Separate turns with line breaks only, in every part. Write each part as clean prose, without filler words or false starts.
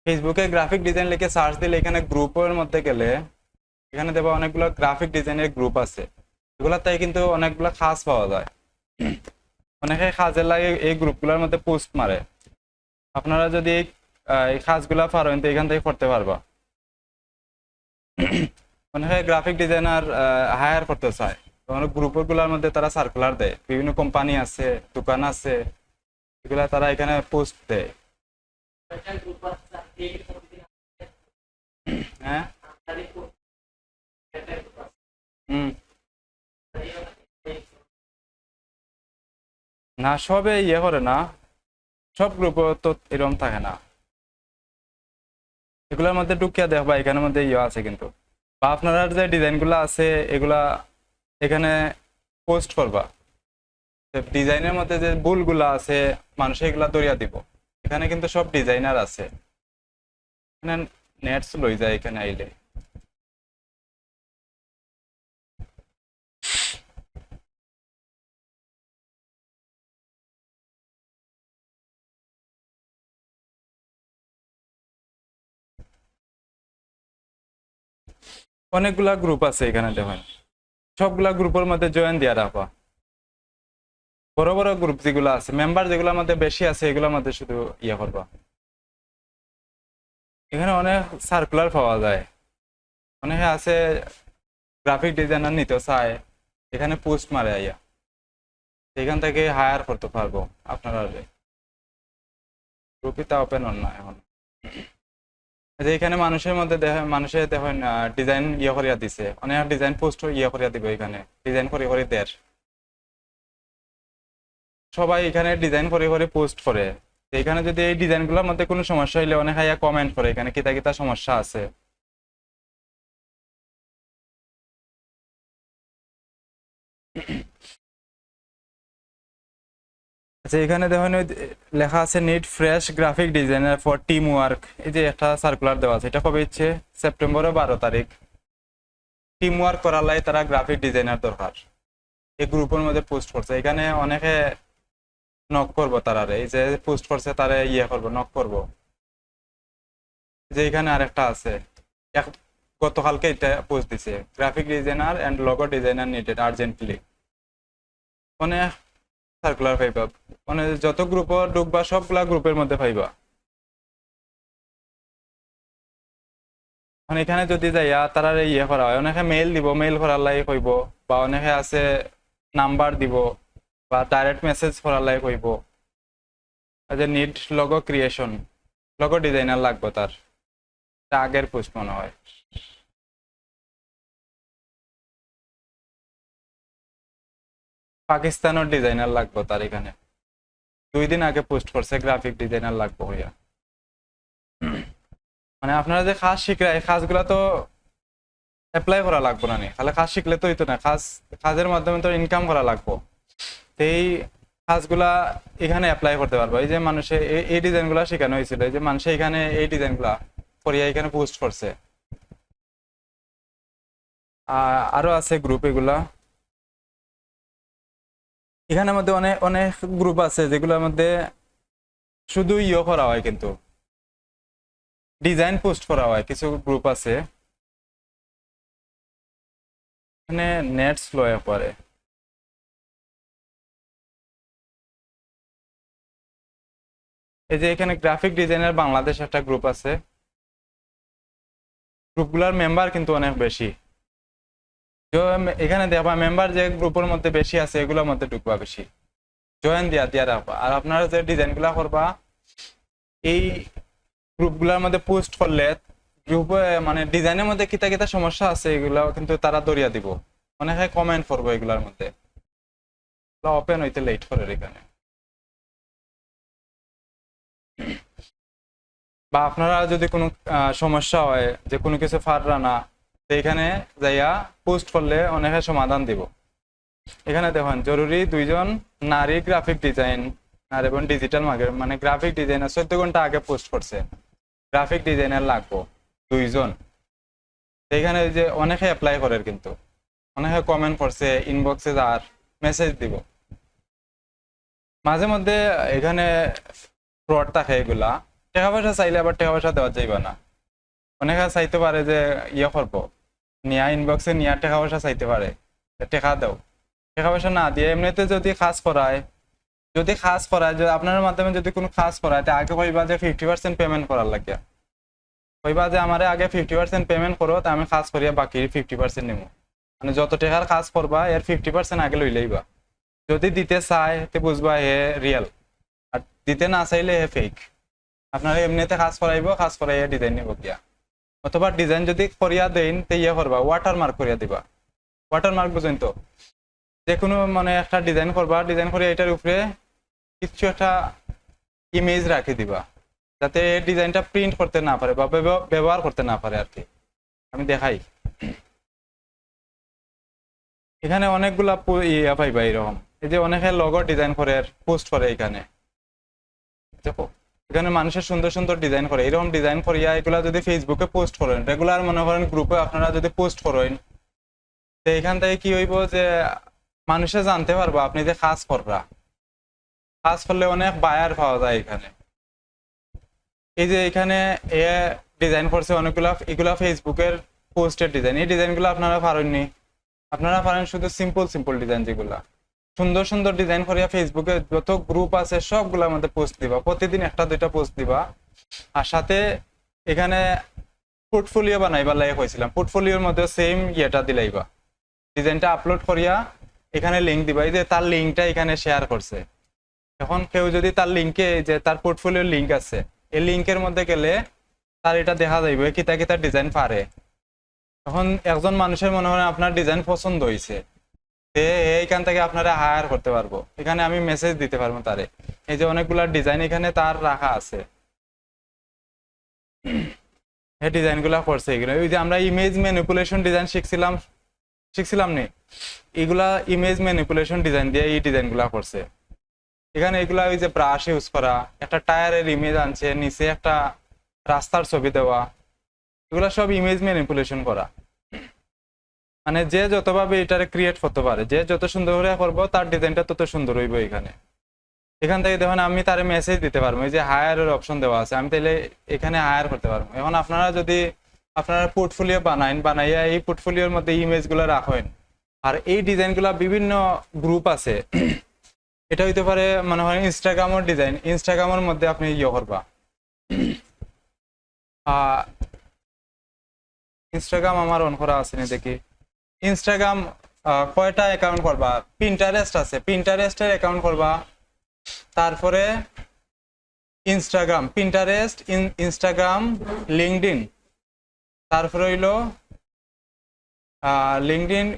ফেসবুকে graphic design লিখে search দিলে এখানে গ্রুপের মধ্যে গেলে এখানে দেখো অনেকগুলো গ্রাফিক ডিজাইনের গ্রুপ আছে, এগুলাতে কিন্তু অনেকগুলো কাজ পাওয়া যায়। অনেকে কাজের লাগে এই গ্রুপগুলোর মধ্যে পোস্ট মারে। আপনারা যদি এই কাজগুলা পারেন তো এখান থেকে করতে পারবা। অনেকে গ্রাফিক ডিজাইনার হায়ার করতে চায়, তখন গ্রুপগুলোর মধ্যে তারা সার্কুলার দেয়, বিভিন্ন কোম্পানি আছে, দোকান আছে, এগুলা তারা এখানে পোস্ট দেয়। হ্যাঁ, হুম, না সবে ইয়ে করে না, সব গ্রুপ তো এরকম থাকে না। এগুলোর মধ্যে ঢুকিয়া দেখবা এখানের মধ্যে ইয়ে আছে কিন্তু, বা আপনারা যে ডিজাইনগুলো আছে এগুলা এখানে পোস্ট করবা। ডিজাইনের মধ্যে যে ভুলগুলা আছে মানুষ এগুলা দরিয়া দিব। এখানে কিন্তু সব ডিজাইনার আছে, এখানে নেটস লই যায় এখানে আইলে। অনেকগুলা গ্রুপ আছে এখানে দেখেন, সবগুলা গ্রুপের মধ্যে জয়েন দিয়া রাখবা। বড় বড় গ্রুপ যেগুলো আছে, মেম্বার যেগুলোর মধ্যে বেশি আছে এগুলোর মধ্যে শুধু ইয়ে করবা। এখানে অনেক সার্কুলার পাওয়া যায়, অনেকে আছে গ্রাফিক ডিজাইনার নিতে চায়, এখানে পোস্ট মারে আইয়া, এখান থেকে হায়ার করতে পারবো আপনারা। গ্রুপটা ওপেন হন না এখন। যে এখানে মানুষের মধ্যে দেখেন, মানুষের দেখেন ডিজাইন ইয়ে করিয়া দিছে, অনেক ডিজাইন পোস্ট ইয়ে করিয়া দিব, এখানে ডিজাইন করে করে দেয় সবাই, এখানে ডিজাইন করে করে পোস্ট করে। এখানে যদি এই ডিজাইনগুলোর মধ্যে কোনো সমস্যা হইলে অনেক আইয়া কমেন্ট করে এখানে কিতা কিতা সমস্যা আছে। আচ্ছা, এখানে দেখুন লেখা আছে need fresh graphic designer for team work. এই যে একটা সার্কুলার দেওয়া আছে, এটা কবে ইচ্ছে? সেপ্টেম্বরের 12 তারিখ। টিম ওয়ার্ক করার লাই তারা গ্রাফিক ডিজাইনার দরকার। এই গ্রুপের মধ্যে পোস্ট করছে, এখানে অনেকে নক করবো, তারা এই যে পোস্ট করছে তারা ইয়ে করবো, নক করবো। যে এখানে আরেকটা আছে, গতকালকে এটা পোস্ট দিছে, graphic designer and logo designer needed urgently. অনেক সার্কুলার পাইবা, মানে যত গ্রুপ ঢুকবা সবগুলা গ্রুপের মধ্যে পাইবা। মানে এখানে যদি যাইয়া তারা ইয়ে করা হয়, অনেকে মেইল দিব, মেইল করার লাগে কইব, বা অনেকে আছে নাম্বার দিব, বা ডাইরেক্ট মেসেজ করার লাগে কইব যে need logo creation, logo designer লাগবে তার। আগের পোস্ট মনে হয়। পাকিস্তানের ডিজাইনার লাগবে তার, এখানে 2 দিন আগে পোস্ট করছে গ্রাফিক ডিজাইনার লাগবে হইয়া। মানে আপনারা যে কাজ শিখরা, এই কাজগুলা তো অ্যাপ্লাই করা লাগবে না, তাহলে কাজ শিখলে তো হইতো না, কাজের মাধ্যমে তো ইনকাম করা লাগবে। এই কাজগুলা এখানে অ্যাপ্লাই করতে পারবো। এই যে মানুষে এই ডিজাইনগুলা শেখানো হয়েছিল, এই যে মানুষে এখানে এই ডিজাইনগুলা করিয়া এখানে পোস্ট করছে। আরো আছে গ্রুপ, এগুলা এখানের মধ্যে অনেক অনেক গ্রুপ আছে যেগুলোর মধ্যে শুধু ইয়ে করা হয়, কিন্তু ডিজাইন পোস্ট করা হয়। কিছু গ্রুপ আছে এখানে নেট স্লো করে। এই যে এখানে গ্রাফিক ডিজাইনার বাংলাদেশ একটা গ্রুপ আছে, গ্রুপগুলোর মেম্বার কিন্তু অনেক বেশি। এখানে দেখবা মেম্বার যে গ্রুপের মধ্যে বেশি আছে এগুলোর মধ্যে ঢুকবা বেশি, জয়েন দিয়া দিয়া রাখবা। আর আপনারা যে ডিজাইনগুলা করবা এই গ্রুপগুলোর মধ্যে পোস্ট করলে গ্রুপে মানে ডিজাইনের মধ্যে কিতা কিতা সমস্যা আছে এগুলো কিন্তু তারা দরিয়া দিব, অনেকে কমেন্ট করবো এগুলার মধ্যে। ওপেন হইতে লেট করে এখানে, বা আপনারা যদি কোনো সমস্যা হয় যে কোনো কিছু পাররা না, তো এখানে যাইয়া পোস্ট করলে অনেকে সমাধান দিব। এখানে দেখুন জরুরি 2জন নারী গ্রাফিক ডিজাইন আর এবং ডিজিটাল মার্কেট, মানে গ্রাফিক ডিজাইনার 14 ঘন্টা আগে পোস্ট করছে, গ্রাফিক ডিজাইনার লাগবো 2জন। এখানে যে অনেকে অ্যাপ্লাই করে, কিন্তু অনেকে কমেন্ট করছে, ইনবক্সে আর মেসেজ দিব। মাঝে মধ্যে এখানে ফ্রড থাকে এগুলা, টাকা পয়সা চাইলে আবার টাকা পয়সা দেওয়া যাইবে না। অনেকে চাইতে পারে যে ইয়ে করবো, নিয়া ইনবক্সে নিয়া টাকা পয়সা চাইতে পারে, টাকা দাও, টাকা পয়সা না দিয়ে এমনিতে যদি কাজ করায়, যদি আপনার মাধ্যমে যদি কোনো কাজ করায়, তা আগে কইবা যে 50% পেমেন্ট করার লাগে, কইবা যে আমারে আগে 50% পেমেন্ট করো, তা আমি কাজ করিয়া বাকি 50% নেবো। মানে যত টাকার কাজ করবা এর 50% আগে লই লইবা। যদি দিতে চায় তো বুঝবা হে রিয়েল, আর দিতে না চাইলে হে ফেক। আপনারা এমনিতে কাজ করাইবো, কাজ করাইয়া ডিজাইন নিব গিয়া, অথবা ডিজাইন যদি করিয়া দেন তো ইয়ে করবা, ওয়াটারমার্ক করিয়া দিবা। ওয়াটারমার্ক বুঝেন তো, যে কোনো মানে একটা ডিজাইন করবা, ডিজাইন করে এটার উপরে কিছু একটা ইমেজ রাখি দিবা, যাতে ডিজাইনটা প্রিন্ট করতে না পারে বা ব্যবহার করতে না পারে আর কি। আমি দেখাই, এখানে অনেকগুলা ইয়া পাইবা এরকম। এই যে অনেকে লগো ডিজাইন করে পোস্ট করে, এখানে দেখো, এখানে মানুষের সুন্দর সুন্দর ডিজাইন করে, এরকম ডিজাইন করিয়া এগুলা যদি ফেসবুকে পোস্ট করেন, রেগুলার মনে করেন গ্রুপে আপনারা যদি পোস্ট করেন, তো এখান থেকে কি হইব যে মানুষে জানতে পারবো আপনি যে কাজ করবা। কাজ করলে অনেক বায়ার পাওয়া যায় এখানে। এই যে এখানে এ ডিজাইন করছে অনেকগুলা, এগুলা ফেসবুকের পোস্টের ডিজাইন। এই ডিজাইনগুলো আপনারা পারেননি, আপনারা পারেন শুধু সিম্পল সিম্পল ডিজাইন, যেগুলা সুন্দর সুন্দর ডিজাইন করিয়া ফেসবুকে যত গ্রুপ আছে সবগুলোর মধ্যে পোস্ট দিবা, প্রতিদিন একটা দুইটা পোস্ট দিবা। আর সাথে এখানে পোর্টফোলিও বানাইবার লাগে কইছিলাম, পোর্টফোলিওর মধ্যে সেম ইয়েটা দিলাইবা, ডিজাইনটা আপলোড করিয়া এখানে লিঙ্ক দিবা। এই যে তার লিঙ্কটা এখানে শেয়ার করছে, এখন কেউ যদি তার লিঙ্কে, যে তার পোর্টফোলিওর লিঙ্ক আছে, এই লিঙ্কের মধ্যে গেলে তার এটা দেখা যাইবে কিতা কিতা ডিজাইন পারে। এখন একজন মানুষের মনে হয় আপনার ডিজাইন পছন্দ হয়েছে, এইখান থেকে আপনারা হায়ার করতে পারবো। এখানে আমি মেসেজ দিতে পারবো তারে, এই যে অনেকগুলা ডিজাইন এখানে তার রাখা আছে, এই ডিজাইন গুলা করছে এগুলো। ওই যে আমরা ইমেজ ম্যানিপুলেশন ডিজাইন শিখছিলাম নি, এগুলা ইমেজ ম্যানিপুলেশন ডিজাইন দিয়ে এই ডিজাইন গুলা করছে। এখানে এগুলা ওই যে ব্রাশ ইউজ করা, একটা টায়ারের ইমেজ আনছে, নিচে একটা রাস্তার ছবি দেওয়া, এগুলা সব ইমেজ ম্যানিপুলেশন করা। মানে যে যতভাবে এটারে ক্রিয়েট করতে পারে, যে যত সুন্দর করে করবো তার ডিজাইনটা তত সুন্দর হইব। এখানে এখান থেকে দেখুন আমি তারে মেসেজ দিতে পারবো, এই যে হায়ারের অপশন দেওয়া আছে, আমি তাইলে এখানে হায়ার করতে পারবো। এখন আপনারা যদি আপনারা পোর্টফোলিও বানাইয়া এই পোর্টফোলিওর মধ্যে ইমেজ গুলো রাখেন, আর এই ডিজাইন গুলা বিভিন্ন গ্রুপ আছে, এটা হইতে পারে মনে হয় ইনস্টাগ্রামের ডিজাইন, ইনস্টাগ্রামের মধ্যে আপনি ইয়ে করবা। ইনস্টাগ্রাম আমার অন করা আছে না, দেখি ইনস্টাগ্রাম কয়টা অ্যাকাউন্ট করবা। পিন্টারেস্ট আছে, পিন্টারেস্টের অ্যাকাউন্ট করবা, তারপরে ইনস্টাগ্রাম, পিন্টারেস্ট, ইনস্টাগ্রাম, লিঙ্কডইন, তারপরে হইলো লিঙ্কডইন,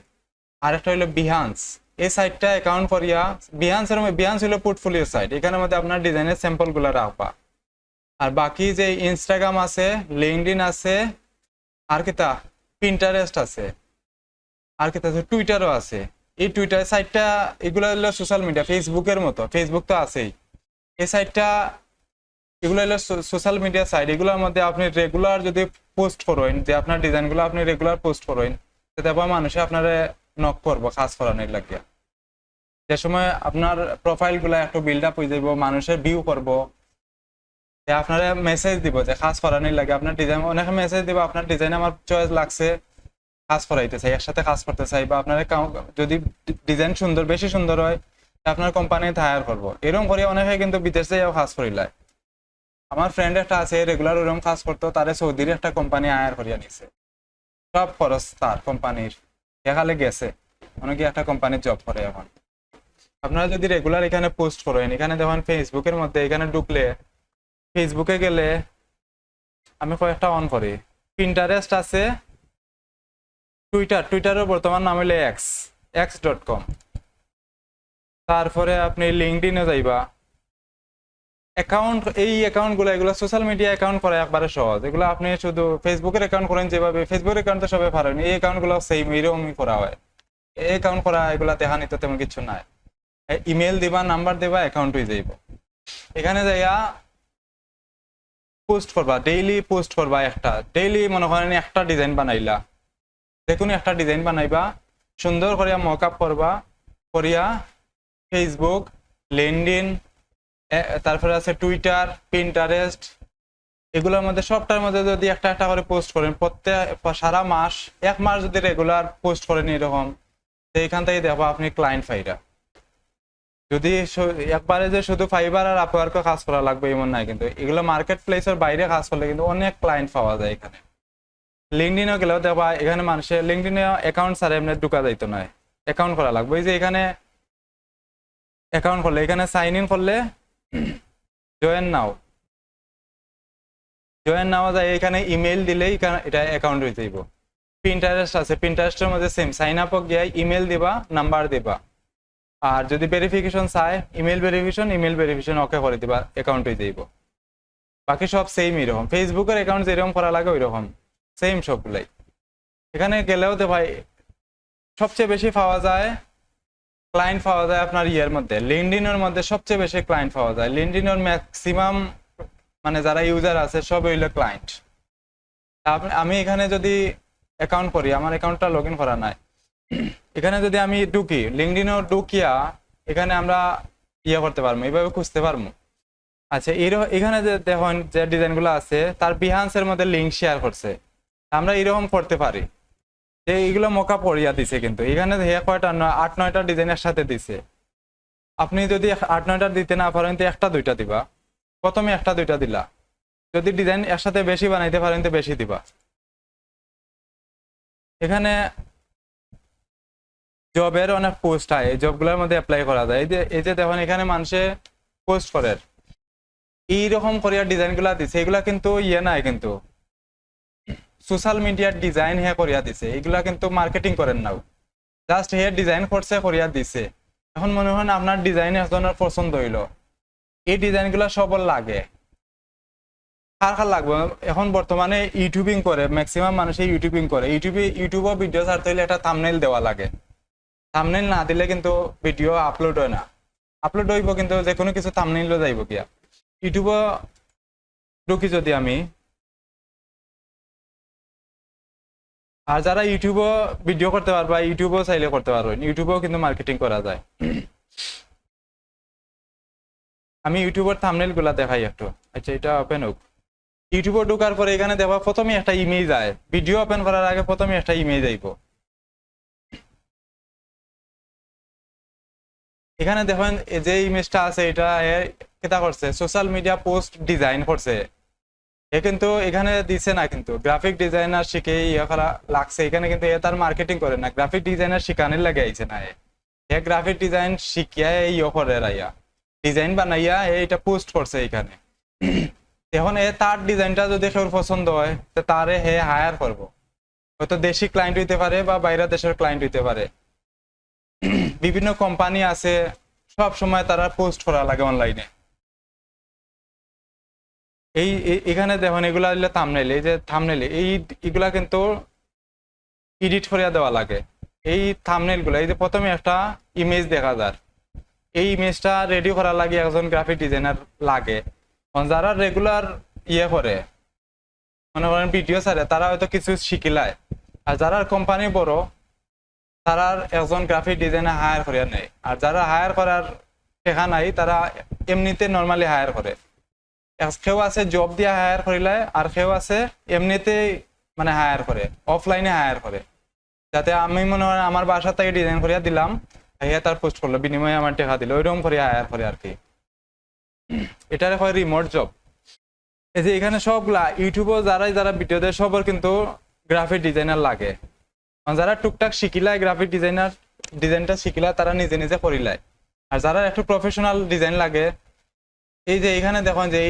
আরেকটা হইলো বিহান্স। এই সাইটটা অ্যাকাউন্ট করিয়া, বিহান্স হইলো পোর্টফোলিও সাইট, এখানের মধ্যে আপনার ডিজাইনের স্যাম্পল গুলা রাখবা। আর বাকি যে ইনস্টাগ্রাম আছে, লিঙ্কডইন আছে, আর কিতা পিন্টারেস্ট আছে, আর কিতা টুইটারও আছে। এই টুইটার সাইটটা, এগুলো হলো সোশ্যাল মিডিয়া, ফেসবুকের মতো, ফেসবুক তো আছেই। এই সাইটটা, এগুলো হলো সোশ্যাল মিডিয়া সাইট, এগুলোর মধ্যে আপনি রেগুলার যদি পোস্ট করেন, যে আপনার ডিজাইনগুলো আপনি রেগুলার পোস্ট করেন, তারপর মানুষে আপনারা নক করবো কাজ করানোর লাগিয়া। যে সময় আপনার প্রোফাইলগুলো একটু বিল্ড আপ হয়ে যাব, মানুষের ভিউ করবো, আপনারা মেসেজ দিব যে কাজ করানোর লাগে আপনার ডিজাইন, অনেকে মেসেজ দিব আপনার ডিজাইন আমার চয়েস লাগছে, কাজ করাইতে চাই, একসাথে কাজ করতে চাই, বা আপনার যদি ডিজাইন সুন্দর, বেশি সুন্দর হয়, আপনার কোম্পানিতে হায়ার করবো। এরকম করে অনেকে কিন্তু বিদেশে কাজ করিলায়। আমার ফ্রেন্ড একটা আছে রেগুলার ওরকম কাজ করতো, তারে সৌদির একটা কোম্পানি হায়ার করিয়া নিছে, সব খরচ তার কোম্পানির, এখানে গেছে অনেকে একটা কোম্পানির জব করে। এখন আপনারা যদি রেগুলার এখানে পোস্ট করেন, এখানে দেখেন ফেসবুকের মধ্যে, এখানে ঢুকলে ফেসবুকে গেলে আমি কয়েকটা অন করি, পিন্টারেস্ট আছে, টুইটারের বর্তমান নাম হইলে x.com, তারপরে আপনি লিঙ্কডইনে যাইবা। অ্যাকাউন্ট, এই অ্যাকাউন্ট গুলো, এগুলো সোশ্যাল মিডিয়া অ্যাকাউন্ট করা একবারে সহজ। এগুলো আপনি শুধু ফেসবুকের অ্যাকাউন্ট করেন যেভাবে, ফেসবুকের অ্যাকাউন্ট তো সবাই পারেন, এই অ্যাকাউন্ট গুলো সেম এরকমই করা হয়। এই অ্যাকাউন্ট করা, এগুলা দেখা নিতে তেমন কিছু নাই, ইমেল দিবা, নাম্বার দিবা, অ্যাকাউন্ট হয়ে যাইব। এখানে যাইয়া পোস্ট করবা, ডেইলি পোস্ট করবা, একটা ডেইলি মনে করেন একটা ডিজাইন বানাইলা, দেখুন একটা ডিজাইন বানাইবা, সুন্দর করিয়া মক আপ করবা, করিয়া ফেসবুক, লিঙ্কডইন, তারপরে আছে টুইটার, পিন্টারেস্ট, এগুলোর মধ্যে সবটার মধ্যে যদি একটা একটা করে পোস্ট করেন প্রত্যেক সারা মাস 1 মাস যদি রেগুলার পোস্ট করেন এরকম, তো এখান থেকে দেখো আপনি ক্লায়েন্ট পাইরা। যদি একবারে যে শুধু ফাইবার আর আপওয়ার্কে কাজ করা লাগবে এমন নাই, কিন্তু এগুলো মার্কেট প্লেসের বাইরে কাজ করলে কিন্তু অনেক ক্লায়েন্ট পাওয়া যায় এখানে। লিঙ্কডিনও গেলেও দেখবা এখানে মানুষের লিঙ্কডিনে অ্যাকাউন্ট ছাড়া এমনি ঢুকা যাইতো না, অ্যাকাউন্ট করা লাগবে। এই যে এখানে অ্যাকাউন্ট করলে এখানে সাইন ইন করলে জয়েন নাও যায়, এখানে ইমেল দিলেই এটা অ্যাকাউন্ট হয়ে যাইব। পিন্টারেস্ট আছে, পিন্টারেস্টের মধ্যে সেম সাইন আপ গিয়ে ইমেল দিবা, নাম্বার দিবা, আর যদি ভেরিফিকেশন চাই ইমেল ভেরিফিকেশন ওকে করে দিবা, অ্যাকাউন্ট হয়ে যাইব। বাকি সব সেম এরকম, ফেসবুকের অ্যাকাউন্ট যেরকম করা লাগে ওই রকম সেম সবগুলাই। এখানে গেলেও তো ভাই সবচেয়ে বেশি পাওয়া যায় ক্লায়েন্ট পাওয়া যায় আপনার ইয়ের মধ্যে, লিঙ্কডিনের মধ্যে সবচেয়ে বেশি ক্লায়েন্ট পাওয়া যায়। লিঙ্কডিনের ম্যাক্সিমাম মানে যারা ইউজার আছে সব হইলো ক্লায়েন্ট। আমি এখানে যদি অ্যাকাউন্ট করি, আমার অ্যাকাউন্টটা লগ ইন করা নাই, এখানে যদি আমি ঢুকি লিঙ্কডিনও ঢুকিয়া এখানে আমরা ইয়ে করতে পারবো, এইভাবে খুঁজতে পারবো। আচ্ছা এখানে যে দেখুন যে ডিজাইনগুলো আছে তার বিহান্সের মধ্যে লিঙ্ক শেয়ার করছে, আমরা এরকম করতে পারি যে এইগুলো মকা পড়িয়া দিছে, কিন্তু এখানে কয়টা 8-9টা ডিজাইনের সাথে দিছে। আপনি যদি 8-9টা দিতে না পারেন তো 1-2টা দিবা, প্রথমে 1-2টা দিলা, যদি ডিজাইন একসাথে বেশি বানাইতে পারেন তো বেশি দিবা। এখানে জবের অনেক পোস্ট হয়, এই জবগুলোর মধ্যে অ্যাপ্লাই করা যায়। এই যে দেখুন এখানে মানুষে পোস্ট করে এইরকম করিয়া ডিজাইনগুলা দিছে, এগুলা কিন্তু ইয়ে নাই, কিন্তু সোশ্যাল মিডিয়ার ডিজাইন হে করিয়া দিছে, এগুলা কিন্তু মার্কেটিং করেন নাও, জাস্ট হে ডিজাইন করছে করিয়া দিছে। এখন মনে হয় আপনার ডিজাইন একজনের পছন্দ হইলো, এই ডিজাইনগুলা সবর লাগে, কার লাগবে। এখন বর্তমানে ইউটিউবিং করে ম্যাক্সিমাম মানুষই ইউটিউবিং করে, ইউটিউবে ভিডিও ছাড়তে হলে একটা থাম্বনেইল দেওয়া লাগে, থাম্বনেইল না দিলে কিন্তু ভিডিও আপলোড হয় না। আপলোড হইব কিন্তু যে কোনো কিছু থাম্বনেইলও যাইব কিয়া। ইউটিউবে ঢুকি যদি আমি, আর যারা ইউটিউবে ভিডিও করতে পারবা ইউটিউবেও চাইলে করতে পারবেন, ইউটিউবেও কিন্তু মার্কেটিং করা যায়। আমি ইউটিউবের থাম্বনেইল গুলা দেখাই একটু। আচ্ছা এটা ওপেন হোক, ইউটিউবে ঢোকার পরে এখানে দেখবা প্রথমে একটা ইমেজ যায়, ভিডিও ওপেন করার আগে প্রথমে একটা ইমেজ আইব। এখানে দেখেন যে ইমেজটা আছে এটা কেটা করছে, সোশ্যাল মিডিয়া পোস্ট ডিজাইন করছে, এ কিন্তু এখানে দিছে না, কিন্তু গ্রাফিক ডিজাইনার শিখে ইয়ে করা লাগছে এখানে, কিন্তু এ তার মার্কেটিং করে না, গ্রাফিক ডিজাইনার শিখানোর লাগে আইছে না, এ গ্রাফিক ডিজাইন শিখিয়া ইয়ে করে রাইয়া ডিজাইন বানাইয়া এটা পোস্ট করছে এখানে। এখন তার ডিজাইনটা যদি কেউ পছন্দ হয় তো তারে হে হায়ার করবো, হয়তো দেশি ক্লায়েন্ট হইতে পারে বা বাইরের দেশের ক্লায়েন্ট হইতে পারে। বিভিন্ন কোম্পানি আছে, সব সময় তারা পোস্ট করা লাগে অনলাইনে। এখানে দেখুন এগুলা থাম্বনেইল, এই যে থাম্বনেইল এইগুলা কিন্তু এডিট করিয়া দেওয়া লাগে। এই থাম্বনেইল গুলা, এই যে প্রথমে একটা ইমেজ দেখা যায়, এই ইমেজটা রেডি করার লাগে একজন গ্রাফিক ডিজাইনার লাগে। যারা রেগুলার ইয়ে করে মনে করেন ভিডিও ছাড়ে তারা হয়তো কিছু শিখিলায়, আর যারা কোম্পানি বড় তারা একজন গ্রাফিক ডিজাইনার হায়ার করিয়া নেয়, আর যারা হায়ার করার শেখা নাই তারা এমনিতে নর্মালি হায়ার করে। কেউ আছে জব দিয়ে হায়ার করিলে, আর কেউ আছে এমনিতে মানে হায়ার করে, অফলাইনে হায়ার করে, যাতে আমি মনে হয় আমার বাসা থেকে ডিজাইন করিয়া দিলাম, তার পোস্ট করলো, বিনিময়ে আমার টাকা দিল, ওইরকম করে হায়ার করে আর কি। এটারে হয় রিমোট জব। এই যে এখানে সবগুলা ইউটিউবে যারা ভিডিও দেয় সবার কিন্তু গ্রাফিক ডিজাইনার লাগে, যারা টুকটাক শিখিলায় গ্রাফিক ডিজাইনটা শিখিলায় তারা নিজে নিজে করিলায়, আর যারা একটু প্রফেশনাল ডিজাইন লাগে, এই যে এখানে দেখুন যে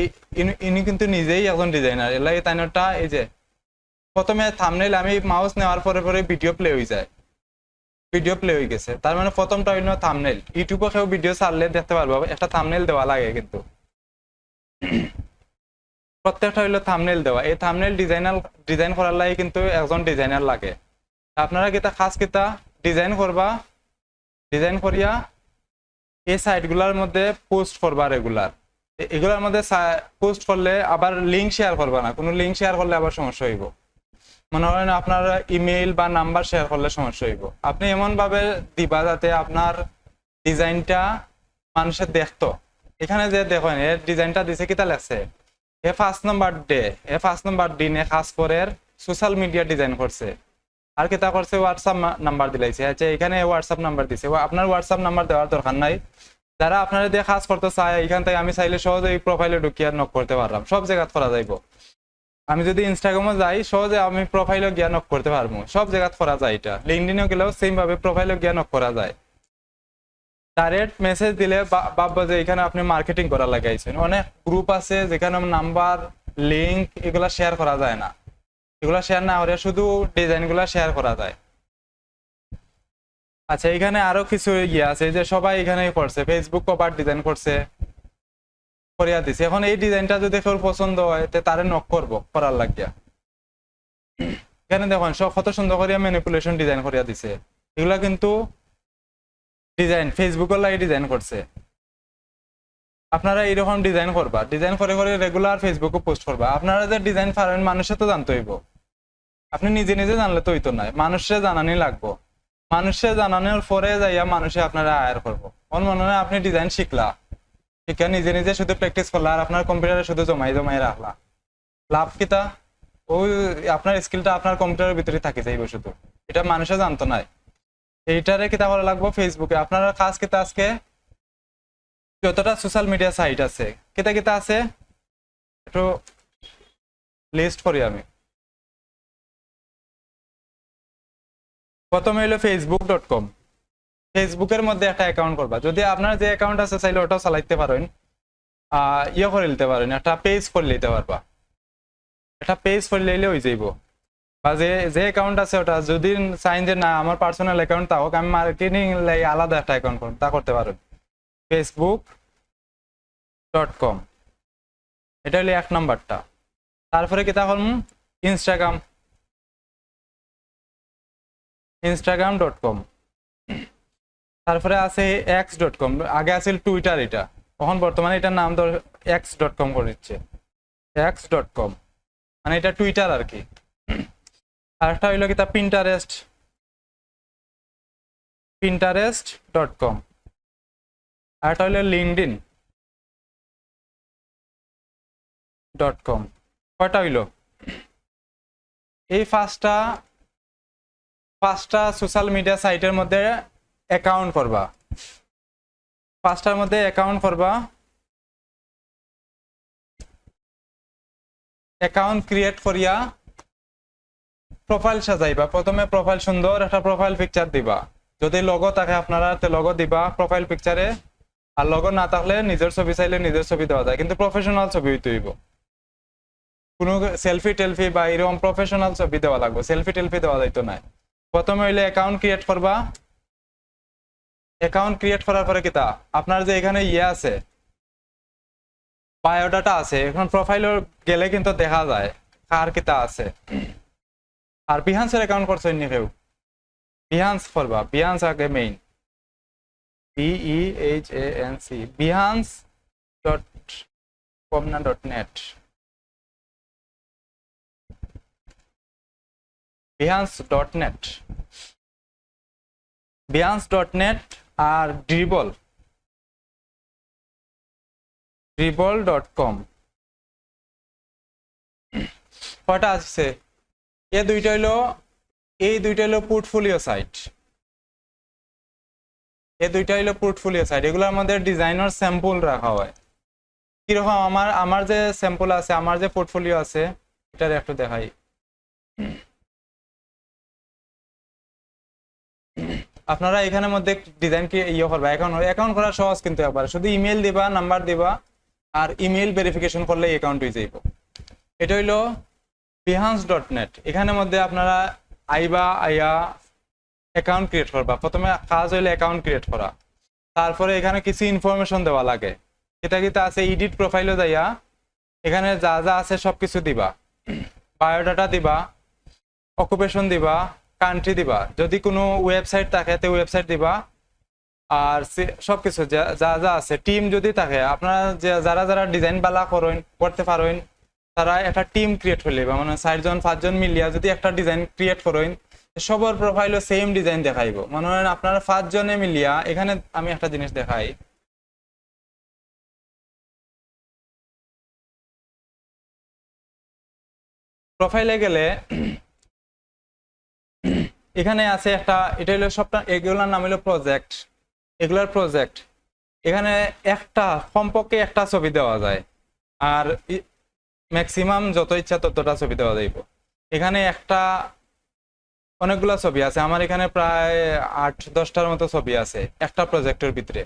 ইনি কিন্তু নিজেই একজন ডিজাইনার, এর লাগে তাইনটা এই যে প্রথমে থাম্বনেইল আমি মাউস নেওয়ার পরে পরে ভিডিও প্লে হয়ে যায়, ভিডিও প্লে হয়ে গেছে, তার মানে প্রথমটা হইল থাম্বনেইল। ইউটিউবে কেউ ভিডিও ছাড়লে দেখতে পারবো একটা থাম্বনেইল দেওয়া লাগে, কিন্তু প্রত্যেকটা হইলো থাম্বনেইল দেওয়া। এই থাম্বনেইল ডিজাইন করার লাগে কিন্তু একজন ডিজাইনার লাগে। আপনারা কিতা খাস কিতা ডিজাইন করবা, ডিজাইন করিয়া এই সাইটগুলোর মধ্যে পোস্ট করবা রেগুলার, এগুলোর মধ্যে পোস্ট করলে আবার লিঙ্ক শেয়ার করবা না, কোনো লিঙ্ক শেয়ার করলে আবার সমস্যা হইব। মনে হয় না আপনার ইমেইল বা নাম্বার শেয়ার করলে সমস্যা হইব। আপনি এমন ভাবে দিবা যাতে আপনার ডিজাইনটা মানুষের দেখতো। এখানে যে দেখেন এর ডিজাইনটা দিছে কিতা লাগছে, এ 5 নম্বর দিনে কাজ করে সোশ্যাল মিডিয়া ডিজাইন করছে। আর কি তা করছে, হোয়াটসঅ্যাপ নাম্বার দিলাইছে। আচ্ছা, এখানে হোয়াটসঅ্যাপ নাম্বার দিছে, আপনার হোয়াটসঅ্যাপ নাম্বার দেওয়ার দরকার নাই। যারা আপনারা দিয়ে কাজ করতে চায়, এখান থেকে আমি চাইলে সহজে এই প্রোফাইলে ঢুকিয়ে নক করতে পারলাম, সব জায়গা করা যাইব। আমি যদি ইনস্টাগ্রামে যাই, সহজে আমি প্রোফাইলে গিয়ে নক করতে পারবো, সব জায়গা করা যায়। এটা লিঙ্কডইনে গেলেও সেম ভাবে প্রোফাইলে গিয়ে নক করা যায়। ডাইরেক্ট মেসেজ দিলে ভাববো যে এখানে আপনি মার্কেটিং করা লাগাইছেন। অনেক গ্রুপ আছে যেখানে নাম্বার, লিঙ্ক এগুলা শেয়ার করা যায় না, এগুলা শেয়ার না করে শুধু ডিজাইন গুলা শেয়ার করা যায়। আচ্ছা, এখানে আরো কিছু ইয়ে আছে যে সবাই এখানে করছে, ফেসবুক কভার ডিজাইন করছে, করিয়া দিছে। এখন এই ডিজাইনটা যদি কেউ পছন্দ হয় তারে নক করবো করার লাগিয়া। এখানে দেখুন সব কত সুন্দর করিয়া ম্যানিপুলেশন ডিজাইন করিয়া দিছে। এগুলা কিন্তু ডিজাইন ফেসবুকের লাগে ডিজাইন করছে। আপনারা এইরকম ডিজাইন করবা, ডিজাইন করে করে রেগুলার ফেসবুকে পোস্ট করবা। আপনারা যে ডিজাইন পারেন মানুষে তো জানতে হইব, আপনি নিজে নিজে জানলে তো হইতো নাই, মানুষে জানানি লাগবো। মানুষে জানানোর পরে যাইয়া মানুষে আপনারা আয়ার করবো। আমার মনে হয় আপনি ডিজাইন শিখলা, শিখা নিজে নিজে শুধু প্র্যাকটিস করলা আর আপনার কম্পিউটারে শুধু জমাই জমাই রাখলা, লাভ কিতা? ওই আপনার স্কিলটা আপনার কম্পিউটারের ভিতরে থাকি যাইব শুধু, এটা মানুষে জানতো নাই। এইটারে কিতা করা লাগবো, ফেসবুকে আপনারা কাজ কিতা আজকে যতটা সোশ্যাল মিডিয়া সাইট আছে কিতা কিতা আছে একটু লিস্ট করি আমি। প্রথমে হলো facebook.com। ফেসবুকের মধ্যে একটা অ্যাকাউন্ট করবা, যদি আপনার যে অ্যাকাউন্ট আছে চাইলে ওটাও চালাইতে পারেন, ইয়ে করে নিতে পারেন, একটা পেজ করে নিতে পারবা। একটা পেজ করে নিলে হয়ে যাইব। বা যে যে অ্যাকাউন্ট আছে ওটা যদি চাইন যে না আমার পার্সোনাল অ্যাকাউন্ট তা হোক, আমি মার্কেটিং লাগে আলাদা একটা অ্যাকাউন্ট করুন, তা করতে পারেন। facebook.com এটা হলো 1 নম্বরটা। তারপরে কি তখন instagram.com। তারপরে আছে x.com, আগে আছে টুইটার, এটা এখন বর্তমানে এটার নাম ধর x.com করে দিচ্ছে, x.com মানে এটা টুইটার আর কি। আরেকটা হইলো কি তা pinterest.com। আরেকটা হইলো linkedin.com। কয়টা হইলো? এই পাঁচটা সোশ্যাল মিডিয়া সাইটের মধ্যে অ্যাকাউন্ট করবা, পাঁচটার মধ্যে অ্যাকাউন্ট করবা, অ্যাকাউন্ট ক্রিয়েট করিয়া প্রোফাইল সাজাইবা। প্রথমে প্রোফাইল সুন্দর একটা প্রোফাইল পিকচার দিবা, যদি লগো থাকে আপনারা লগো দিবা প্রোফাইল পিকচারে, আর লগো না থাকলে নিজের ছবি চাইলে নিজের ছবি দেওয়া যায়, কিন্তু প্রফেশনাল ছবি হইতে হইব। কোনো সেলফি টেলফি বা এরকম প্রফেশনাল ছবি দেওয়া লাগবে, সেলফি টেলফি দেওয়া যাইতো না। প্রথমে হইলে অ্যাকাউন্ট ক্রিয়েট করবা। অ্যাকাউন্ট ক্রিয়েট করার পরে কিতা আপনার যে এখানে ইয়ে আছে বায়োডাটা আছে, এখন প্রোফাইলে গেলে কিন্তু দেখা যায় কার কিতা আছে। আর বিহান্সের অ্যাকাউন্ট করছেন নি কেউ? বিহান্স করবা, বিহান্স আগে মেইন, BEHANC, behance.com না .net, behance.net, behance.net আর dribble.com। কয়টা আছে? এই দুইটা হইলো পোর্টফোলিও সাইট, এগুলোর মধ্যে ডিজাইনার স্যাম্পল রাখা হয়। কিরকম আমার যে স্যাম্পল আছে, আমার যে পোর্টফোলিও আছে, এটার একটু দেখাই। আপনারা এখানের মধ্যে ডিজাইন কি ইয়ে করবা, অ্যাকাউন্ট করা সহজ, কিন্তু একবার শুধু ইমেল দিবা, নাম্বার দিবা, আর ইমেল ভেরিফিকেশন করলে অ্যাকাউন্ট হয়ে যাইব। এটা হইলো behance.net। এখানের মধ্যে আপনারা আইয়া অ্যাকাউন্ট ক্রিয়েট করবা। প্রথমে কাজ হইলে অ্যাকাউন্ট ক্রিয়েট করা, তারপরে এখানে কিছু ইনফরমেশন দেওয়া লাগে। এটা কিতা আছে, এডিট প্রোফাইলে যাইয়া এখানে যা যা আছে সবকিছু দিবা, বায়োডাটা দিবা, অকুপেশন দিবা, কান্ট্রি দিবা, যদি কোনো ওয়েবসাইট থাকে তো ওয়েবসাইট দিবা, আর সবকিছু যা যা আছে। টিম যদি থাকে, আপনারা যারা যারা ডিজাইন বালা করতে পারেন তারা একটা টিম ক্রিয়েট করে লিবা, মানে 4জন 5জন মিলিয়া যদি একটা ডিজাইন ক্রিয়েট করেন, সবার প্রোফাইলও সেম ডিজাইন দেখাইব। মনে হয় আপনারা 5 জনে মিলিয়া, এখানে আমি একটা জিনিস দেখাই, প্রোফাইলে গেলে এখানে আছে একটা, এটা হলো সবটা, এগুলোর নাম হলো প্রজেক্ট, এগুলোর প্রজেক্ট। এখানে একটা কমপক্ষে একটা ছবি দেওয়া যায়, আর ম্যাক্সিমাম যত ইচ্ছা ততটা ছবি দেওয়া যাইব। এখানে একটা অনেকগুলো ছবি আছে, আমার এখানে প্রায় 8-10টার মতো ছবি আছে একটা প্রজেক্টের ভিতরে।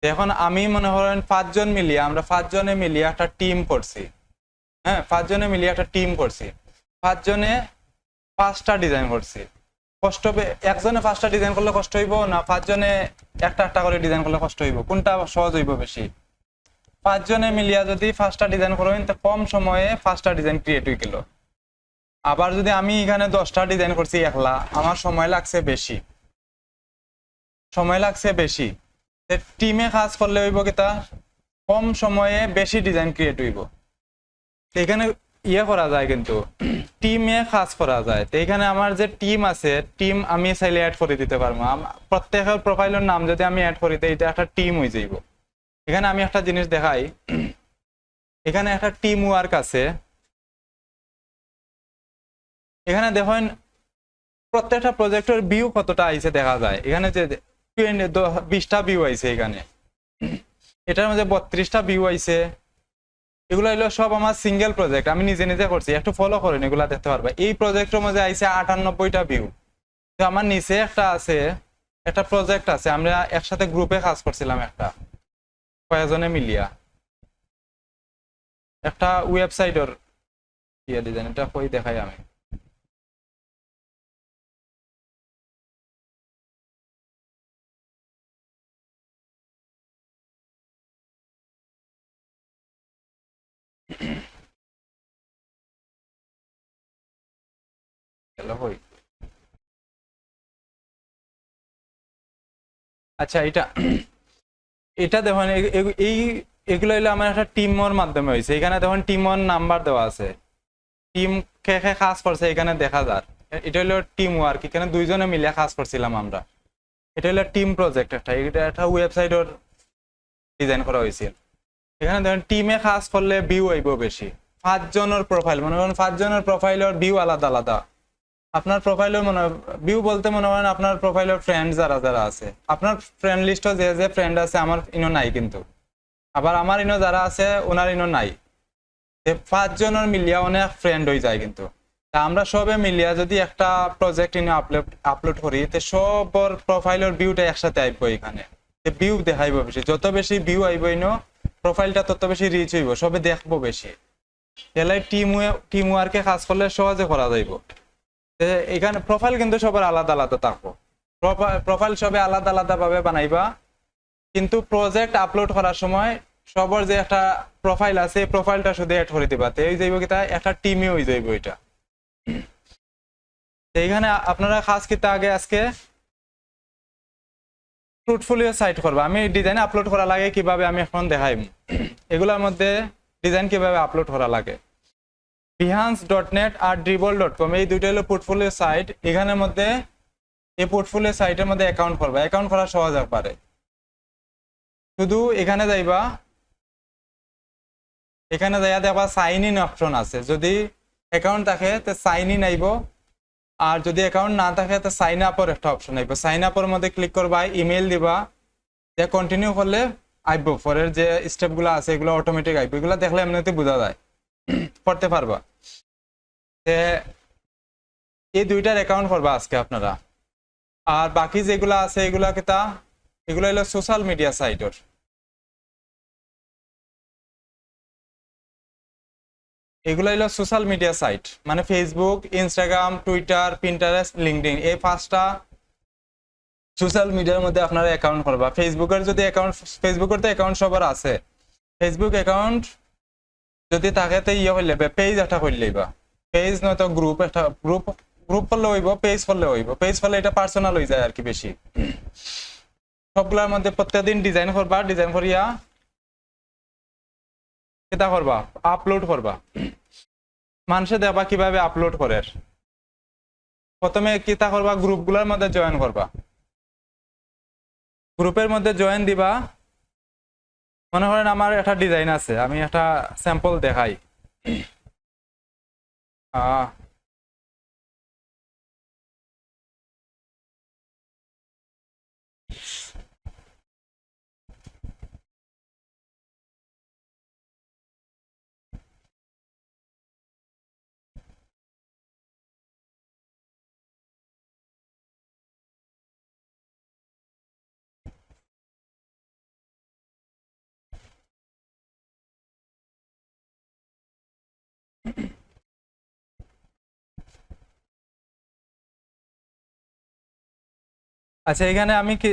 এখন আমি মনে করেন 5 জন মিলিয়ে, আমরা 5 জনে মিলিয়ে একটা টিম করছি। হ্যাঁ, 5 জনে মিলিয়ে একটা টিম করছি, 5 জনে 5টা ডিজাইন করছি। কষ্ট একজনে 5টা ডিজাইন করলে কষ্ট হইব না 5 জনে একটা একটা করে ডিজাইন করলে কষ্ট হইব, কোনটা সহজ হইব বেশি? 5 জনে মিলিয়া যদি 5টা ডিজাইন করেন তো কম সময়ে 5টা ডিজাইন ক্রিয়েট হয়ে গেল। আবার যদি আমি এখানে 10টা ডিজাইন করছি একলা, আমার সময় লাগছে বেশি, সময় লাগছে বেশি। টিমে কাজ করলে হইব কিতা, কম সময়ে বেশি ডিজাইন ক্রিয়েট হইব। এখানে ইয়ে করা যায়, কিন্তু টিমে কাজ করা যায়। তো এখানে আমার যে টিম আছে, টিম আমি চাইলে অ্যাড করে দিতে পারবো। প্রত্যেকের প্রোফাইলের নাম যদি আমি অ্যাড করি, এটা একটা টিম হয়ে যাইব। এখানে আমি একটা জিনিস দেখাই, এখানে একটা টিম ওয়ার্ক আছে। এখানে দেখেন প্রত্যেকটা প্রজেক্টের ভিউ কতটা আইছে দেখা যায়। এখানে যে 20টা ভিউ আইছে, এখানে এটার মধ্যে 32টা ভিউ আইছে। এগুলো হলো সব আমার সিঙ্গেল প্রজেক্ট, আমি নিজে নিজে করছি। একটু ফলো করেন, এগুলা দেখতে পারবে। এই প্রজেক্টের মধ্যে আইছে 98টা ভিউ। তো আমার নিচে একটা আছে, একটা প্রজেক্ট আছে, আমরা একসাথে গ্রুপে কাজ করছিলাম একটা, কয়েকজনে মিলিয়া একটা ওয়েবসাইটের ইয়ে ডিজাইন। এটা কই দেখাই আমি, হই। আচ্ছা, এটা এটা দেখুন, এই এগুলো হলো আমার একটা টিমের মাধ্যমে হয়েছে। এখানে দেখুন টিমের নাম্বার দেওয়া আছে, টিম কে কে কাজ করছে এখানে দেখা যায়। এটা হলো টিম ওয়ার্ক, এখানে 2 জনে মিলে কাজ করছিলাম আমরা। এটা হলো টিম প্রজেক্ট একটা, এটা একটা ওয়েবসাইটের ডিজাইন করা হয়েছিল। এখানে দেখুন টিমে কাজ করলে ভিউ আইব বেশি। 5 জনের প্রোফাইল, মনে করেন 5 জনের প্রোফাইলের ভিউ আলাদা আলাদা। আপনার প্রোফাইলের ভিউ বলতে মনে করেন আপনার প্রোফাইলের ফ্রেন্ড যারা যারা আছে, আপনার ফ্রেন্ড লিস্টে যে যে ফ্রেন্ড আছে, আমার ইনো নাই কিন্তু, আবার আমার ইনো যারা আছে ওনার ইনো নাই। 5 জনের মিলিয়া অনেক ফ্রেন্ড হয়ে যায় কিন্তু। তা আমরা সবে মিলিয়া যদি একটা প্রজেক্ট ইনো আপলোড করি, তো সবর প্রোফাইলের ভিউটা একসাথে আইব। এখানে ভিউ দেখাইব বেশি, যত বেশি ভিউ আইব ইনো প্রোফাইলটা তত বেশি রিচ হইব, সবে দেখবো বেশি। এলাই টিম ওয়ার্কে কাজ করলে সহজে করা যাইব। এখানে প্রোফাইল কিন্তু সবার আলাদা আলাদা থাকবো, প্রোফাইল সবে আলাদা আলাদা ভাবে বানাইবা। কিন্তু প্রজেক্ট আপলোড করার সময় সবার যে একটা প্রোফাইল আছে, প্রোফাইলটা শুধু অ্যাড করে দিবা, এই যাইব কি একটা টিমে হয়ে যাইব এটা। এইখানে আপনারা কাজ কিতা আগে আজকে পোর্টফোলিও সাইট করবা। আমি ডিজাইন আপলোড করা লাগে কিভাবে আমি এখন দেখাই। এগুলোর মধ্যে ডিজাইন কিভাবে আপলোড করা লাগে, behance.net আর dribble.com, এই দুইটা হলো পোর্টফোলিও সাইট। এখানের মধ্যে এই পোর্টফোলিও সাইটের মধ্যে অ্যাকাউন্ট করবা, অ্যাকাউন্ট করা সহজ একবারে। শুধু এখানে যাইবা, এখানে যাইয়া দেখবা সাইন ইন অপশন আছে। যদি অ্যাকাউন্ট থাকে তো সাইন ইন আইব, আর যদি অ্যাকাউন্ট না থাকে তো সাইন আপের একটা অপশন আইব। সাইন আপের মধ্যে ক্লিক করবা, ইমেল দিবা, যে কন্টিনিউ করলে আইব। পরের যে স্টেপগুলো আছে এগুলো অটোমেটিক আইব। এগুলো দেখলে এমনিতে বোঝা যায়, করতে পারবা। এই দুইটার অ্যাকাউন্ট করবা আজকে আপনারা। আর বাকি যেগুলো আছে এগুলা কিতা, এগুলো হলো সোশ্যাল মিডিয়া সাইটের। এগুলো হলো সোশ্যাল মিডিয়া সাইট, মানে Facebook, Instagram, Twitter, Pinterest, LinkedIn, এই 5টা সোশ্যাল মিডিয়ার মধ্যে আপনারা অ্যাকাউন্ট করবা। ফেসবুকের যদি অ্যাকাউন্ট, ফেসবুকের তো অ্যাকাউন্ট সবার আছে। ফেসবুক অ্যাকাউন্ট যদি থাকে তো ইয়ে হইলে পেজ একটা করলেইবা, পেজ নয়তো গ্রুপ, একটা গ্রুপ করলে হইব, পেজ করলে হইব। পেজ করলে এটা পার্সোনাল হয়ে যায় আর কি বেশি। সবগুলোর মধ্যে প্রত্যেকদিন ডিজাইন করবা, ডিজাইন করিয়া এটা করবা, আপলোড করবা। মানুষে দেবা কিভাবে আপলোড করে। প্রথমে কিতা করবা, গ্রুপগুলোর মধ্যে জয়েন করবা। গ্রুপের মধ্যে জয়েন দিবা। মনে করেন আমার একটা ডিজাইন আছে, আমি একটা স্যাম্পল দেখাই। আহ আচ্ছা, এখানে আমি কি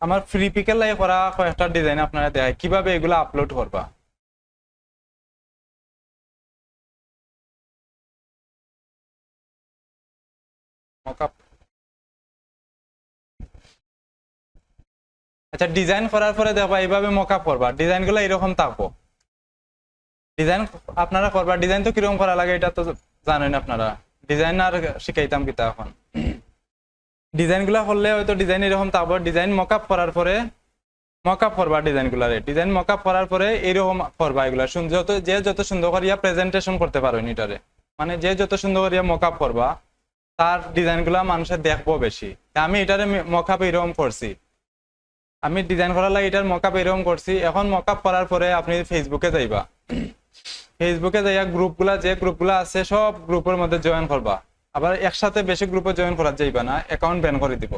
আমার ফ্রি পিকের লাগে করা কয়েকটা ডিজাইন আপনারা দেখায় কিভাবে এগুলো আপলোড করবা। মকআপ। আচ্ছা, ডিজাইন করার পরে দেখবা এইভাবে মকআপ করবা, ডিজাইন গুলো এরকম থাকবো। ডিজাইন আপনারা করবা, ডিজাইন তো কিরকম করা লাগে এটা তো জানেন আপনারা। ডিজাইন আর শিখাইতাম কিতা এখন। ডিজাইন গুলা করলে হয়তো ডিজাইন এরকম থাকবো। ডিজাইন মকআপ করার পরে মকআপ করবা ডিজাইন গুলারে, ডিজাইন মকআপ করার পরে এরকম করবা। এগুলা যত যে যত সুন্দর করিয়া প্রেজেন্টেশন করতে পারো এটারে, মানে যে যত সুন্দর করিয়া মকআপ করবা তার ডিজাইন গুলা মানুষের দেখবো বেশি। আমি এটারে মকআপ এরকম করছি, আমি ডিজাইন করার লাগে এটার মকআপ এরকম করছি। এখন মকআপ করার পরে আপনি ফেসবুকে যাইবা, ফেসবুকে যাইয়া গ্রুপগুলা যে গ্রুপগুলা আছে সব গ্রুপের মধ্যে জয়েন করবা। আবার একসাথে বেশি গ্রুপে জয়েন করা যাইবা না, অ্যাকাউন্ট ব্যান করে দিব।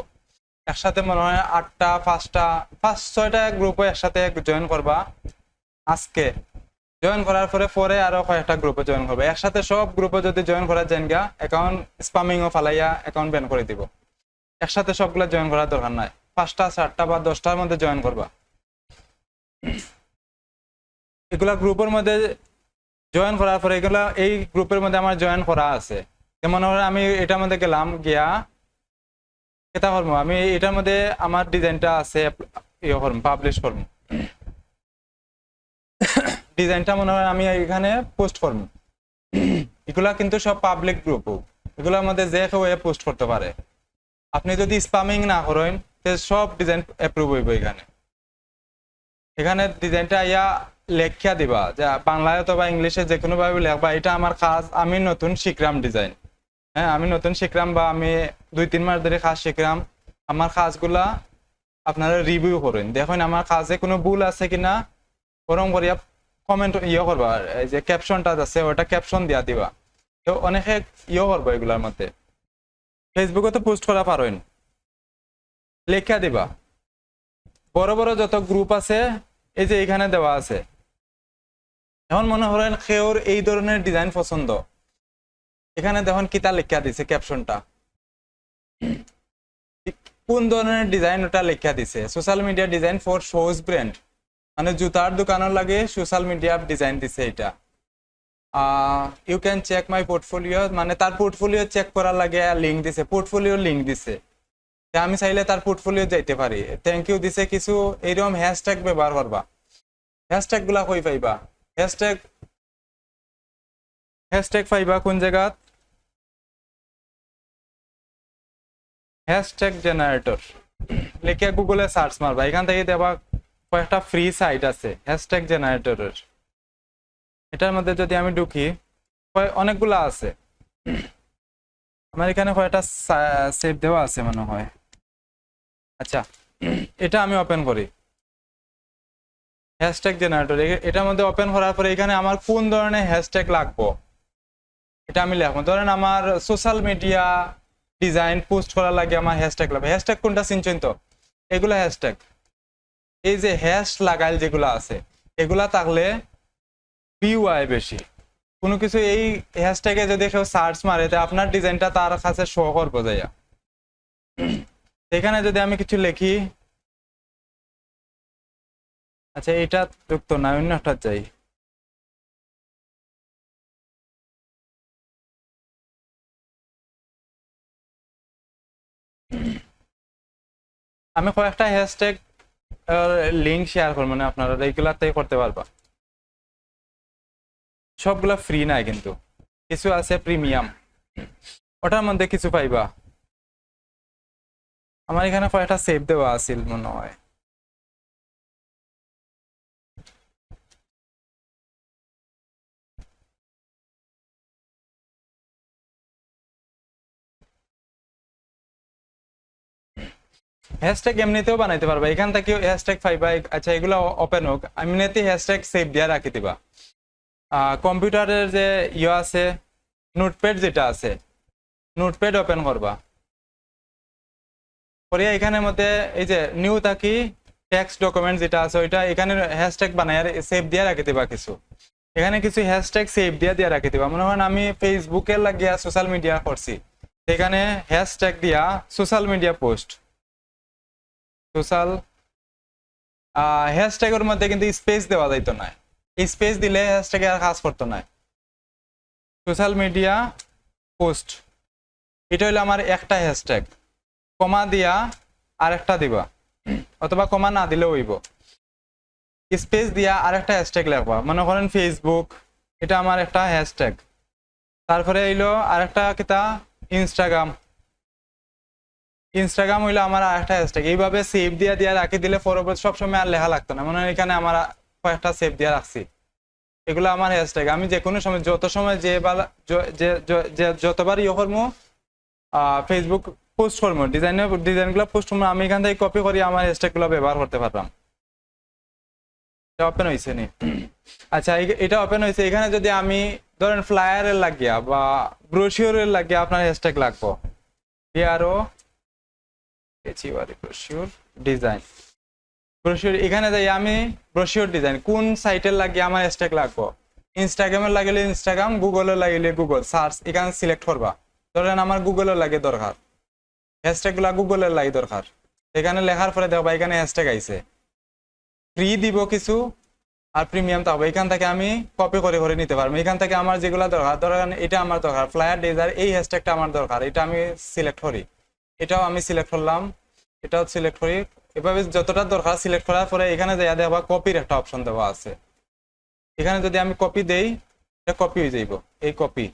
একসাথে মনে হয় 8টা 5টা 5-6টা গ্রুপে একসাথে জয়েন করবা। আজকে জয়েন করার পরে পরে আরো কয়েকটা গ্রুপে জয়েন করবে। একসাথে সব গ্রুপে যদি জয়েন করা যায় গা, অ্যাকাউন্ট স্পামিং ও ফালাইয়া অ্যাকাউন্ট ব্যান করে দিব। একসাথে সবগুলা জয়েন করার দরকার নাই, 5টা 7টা বা 10টার মধ্যে জয়েন করবা। এগুলা গ্রুপের মধ্যে জয়েন করার পরে এগুলা এই গ্রুপের মধ্যে আমার জয়েন করা আছে। যেমন আমি এটার মধ্যে গেলাম, গিয়া এটা করবো, আমি এটার মধ্যে আমার ডিজাইনটা আছে, ইয়ে করবো, পাবলিশ করবো। ডিজাইনটা মনে হয় আমি এখানে পোস্ট করবো। এগুলা কিন্তু সব পাবলিক গ্রুপ, এগুলোর মধ্যে যে কেউ পোস্ট করতে পারে। আপনি যদি স্পামিং না করেন সব ডিজাইন অ্যাপ্রুভ হইব। এখানে এখানে ডিজাইনটা ইয়া লেখিয়া দিবা, যে বাংলায় অথবা ইংলিশে যে কোনো ভাবে লেখবা এটা আমার কাজ, আমি নতুন শিখলাম ডিজাইন। হ্যাঁ, আমি নতুন শিখলাম বা আমি 2-3 মাস ধরে কাজ শিখলাম। আমার কাজগুলা আপনারা রিভিউ করেন, দেখুন আমার কাজে কোনো ভুল আছে কিনা। ওরকম করিয়া কমেন্ট ইয়ে করবা, এই যে ক্যাপশনটা আছে ওটা ক্যাপশন দিয়া দিবা। তো অনেকে ইয়ে করবো এগুলার মধ্যে। ফেসবুকে তো পোস্ট করা পারেন, লেখা দিবা। বড় বড় যত গ্রুপ আছে এই যে এখানে দেওয়া আছে। এখন মনে করেন কেউর এই ধরনের ডিজাইন পছন্দ, এখানে দেখুন কিতা লেখা দিছে ক্যাপশনটা, কোন ধরনের ডিজাইন ওটা লেখা দিছে। Social media design for shoes brand, মানে জুতার দোকানের লাগে সোশ্যাল মিডিয়া ডিজাইন দিছে এটা। You can check my portfolio, মানে তার পোর্টফোলিও চেক করার লাগে লিঙ্ক দিছে, পোর্টফোলিও লিঙ্ক দিছে। আমি চাইলে তার পোর্টফোলিও যাইতে পারি। থ্যাংক ইউ দিছে কিছু। এইরকম হ্যাশট্যাগ ব্যবহার করবা। হ্যাশট্যাগ গুলা কই পাইবা? হ্যাশট্যাগ হ্যাশট্যাগ পাইবা কোন জায়গা? হ্যাশট্যাগ জেনারেটর লিখে গুগলে সার্চ মারবা, এখান থেকে দেবা কয়েকটা ফ্রি সাইট আছে হ্যাশট্যাগ জেনারেটরের। এটার মধ্যে যদি আমি ঢুকি অনেকগুলা আছে। আমার এখানে কয়েকটা সেভ দেওয়া আছে মনে হয়। আচ্ছা, এটা আমি ওপেন করি, হ্যাশট্যাগ জেনারেটর। এটার মধ্যে ওপেন করার পরে এখানে আমার কোন ধরনের হ্যাশট্যাগ লাগবো এটা আমি লিখবো। ধরেন আমার সোশ্যাল মিডিয়া ডিজাইন পোস্ট করার লাগে আমার হ্যাশট্যাগ লাগবে। হ্যাশট্যাগ কোনটা চিনছেন তো? এগুলা হ্যাশট্যাগ, এই যে হ্যাশ লাগাইল যেগুলো আছে এগুলা থাকলে ভিউ আয় বেশি। কোনো কিছু এই হ্যাশট্যাগে যদি কেউ সার্চ মারে তো আপনার ডিজাইনটা তার কাছে শো করবো যাইয়া। এখানে যদি আমি কিছু লিখি, আচ্ছা এটা যুক্ত না, অন্য একটা চাই। আমি কয়েকটা হ্যাশট্যাগ লিঙ্ক শেয়ার করবো, মানে আপনারা এইগুলাতেই করতে পারবা। সবগুলা ফ্রি নাই কিন্তু কিছু আছে প্রিমিয়াম, ওটার মধ্যে কিছু পাইবা। আমার এখানে কয়েকটা সেভ দেওয়া আছিল মনে হয়। হ্যাশট্যাগ এমনিতেও বানাইতে পারবা, এখান থেকে হ্যাশট্যাগ পাইবা। আচ্ছা এগুলো ওপেন হোক, এমনিতে হ্যাশট্যাগ সেভ দিয়ে রাখি দিবা। কম্পিউটারের যে আছে নোটপ্যাড যেটা আছে, নোটপ্যাড ওপেন করবা, করে এখানের মধ্যে এই যে নিউ থাকি টেক্সট ডকুমেন্ট যেটা আছে ওইটা এখানে হ্যাশট্যাগ বানায় সেভ দিয়ে রাখি দিবা। কিছু এখানে কিছু হ্যাশট্যাগ সেভ দিয়ে রাখি দিবা। মনে হয় আমি ফেসবুকে লাগিয়া সোশ্যাল মিডিয়া করছি, এখানে হ্যাশট্যাগ দিয়া সোশ্যাল মিডিয়া পোস্ট, সোশ্যাল হ্যাশট্যাগের মধ্যে কিন্তু স্পেস দেওয়া যাইতো না, স্পেস দিলে হ্যাশট্যাগে আর কাজ করতো না। সোশ্যাল মিডিয়া পোস্ট এটা হলো আমার একটা হ্যাশট্যাগ, কমা দিয়া আরেকটা দিবা, অথবা কমা না দিলেও হইব। স্পেস দিয়া আরেকটা হ্যাশট্যাগ লিখবা, মনে করেন ফেসবুক, এটা আমার একটা হ্যাশট্যাগ। তারপরে হইলো আরেকটা কিতা ইনস্টাগ্রাম, ইনস্টাগ্রাম হইলো আমার আরেকটা হ্যাশট্যাগ। এইভাবে সেভ দিয়া দিয়া রাখি দিলে পরবর্তী সবসময় আর লেখা লাগতো না। মনে হয় এখানে আমার কয়েকটা সেভ দিয়া রাখছি, এগুলো আমার হ্যাশট্যাগ। আমি যে কোনো সময় যত সময় যতবার ইয়ে করবো ফেসবুক পোস্ট করবো, ডিজাইনগুলো পোস্ট করবো, আমি এখান থেকে কপি করি আমার হ্যাশট্যাগুলো ব্যবহার করতে পারলাম। এটা ওপেন হয়েছে নি? আচ্ছা এটা ওপেন হয়েছে। এখানে যদি আমি ধরেন ফ্লায়ারের লাগিয়া বা ব্রোশিওরের লাগিয়া আপনার হ্যাশট্যাগ লাগবো, বিআরও ব্রোশিওর ডিজাইন, ব্রোশিওর, এখানে যাই আমি ব্রোশিওর ডিজাইন কোন সাইটের লাগিয়ে আমার হ্যাশট্যাগ লাগবো। ইনস্টাগ্রামের লাগিলে ইনস্টাগ্রাম, গুগলের লাগিলে গুগল সার্চ, এখানে সিলেক্ট করবা। ধরেন আমার গুগলের লাগে দরকার, হ্যাশট্যাগ গুলা গুগলের লাগে দরকার, এখানে লেখার পরে দেখবা এখানে হ্যাশট্যাগ আইছে। ফ্রি দিব কিছু আর প্রিমিয়াম থাকবে, এখান থেকে আমি কপি করে করে নিতে পারবো। এখান থেকে আমার যেগুলো দরকার, ধরেন এটা আমার দরকার ফ্লায়ার ডিজাইন, এই হ্যাশট্যাগটা আমার দরকার, এটা আমি সিলেক্ট করি, এটাও আমি সিলেক্ট করলাম, এটাও সিলেক্ট করি। এভাবে যতটা দরকার সিলেক্ট করার পরে এখানে যাইয়া দেখবা কপির একটা অপশন দেওয়া আছে। এখানে যদি আমি কপি দেই, এটা কপি হয়ে যাইব, এই কপি।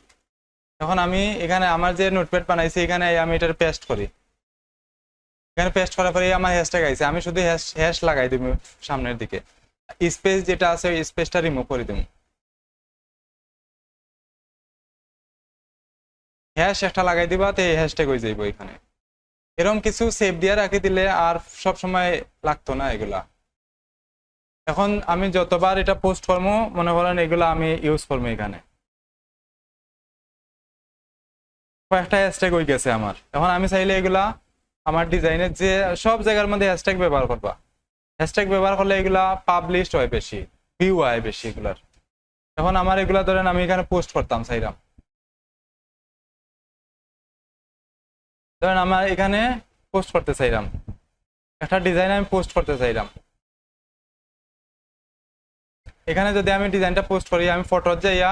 এখন আমি এখানে আমার যে নোটপ্যাড বানাইছি এখানে আমি এটার পেস্ট করি, এখানে পেস্ট করার পরে আমার হ্যাশট্যাগ আইছে, আমি শুধু হ্যাশ লাগাই দিব সামনের দিকে, স্পেস যেটা আছে ওই স্পেসটা রিমুভ করে দিব। হ্যাশ একটা লাগাই দিবা, তো এই হ্যাশট্যাগ হয়ে যাইব এখানে। এরকম কিছু সেভ দিয়ে রাখি দিলে আর সব সময় লাগতো না এগুলা। এখন আমি যতবার এটা পোস্ট করবো মনে করেন এগুলো আমি ইউজ করবো, এখানে কয়েকটা হ্যাশট্যাগ হয়ে গেছে আমার। এখন আমি চাইলে এগুলা আমার ডিজাইনের যে সব জায়গার মধ্যে হ্যাশট্যাগ ব্যবহার করবা, হ্যাশট্যাগ ব্যবহার করলে এগুলা পাবলিশ হয় বেশি, ভিউ হয় বেশি এগুলার। এখন আমার এগুলা ধরেন আমি এখানে পোস্ট করতাম চাইলাম, ধরেন আমার এখানে পোস্ট করতে চাইলাম একটা ডিজাইন, আমি পোস্ট করতে চাইলাম। এখানে যদি আমি ডিজাইনটা পোস্ট করি, আমি ফটো যাইয়া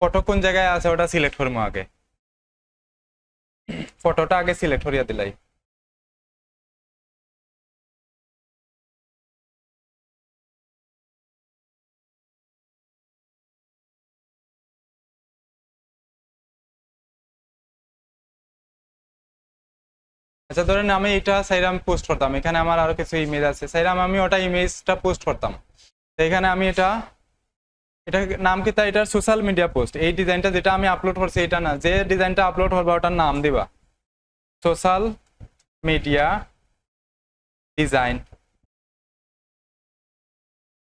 ফটো কোন জায়গায় আছে ওটা সিলেক্ট করবো আগে, ফটোটা আগে সিলেক্ট করিয়া দিলাই। আচ্ছা ধরেন আমি এটা চাইলাম পোস্ট করতাম, এখানে আমার আরো কিছু ইমেজ আছে, চাইলাম আমি ওটা ইমেজটা পোস্ট করতাম। এখানে আমি এটা নাম কি, তাই এটার সোশ্যাল মিডিয়া পোস্ট, এই ডিজাইনটা যেটা আমি আপলোড করছি এটা না, যে ডিজাইনটা আপলোড করবা ওটার নাম দিবা সোশ্যাল মিডিয়া ডিজাইন।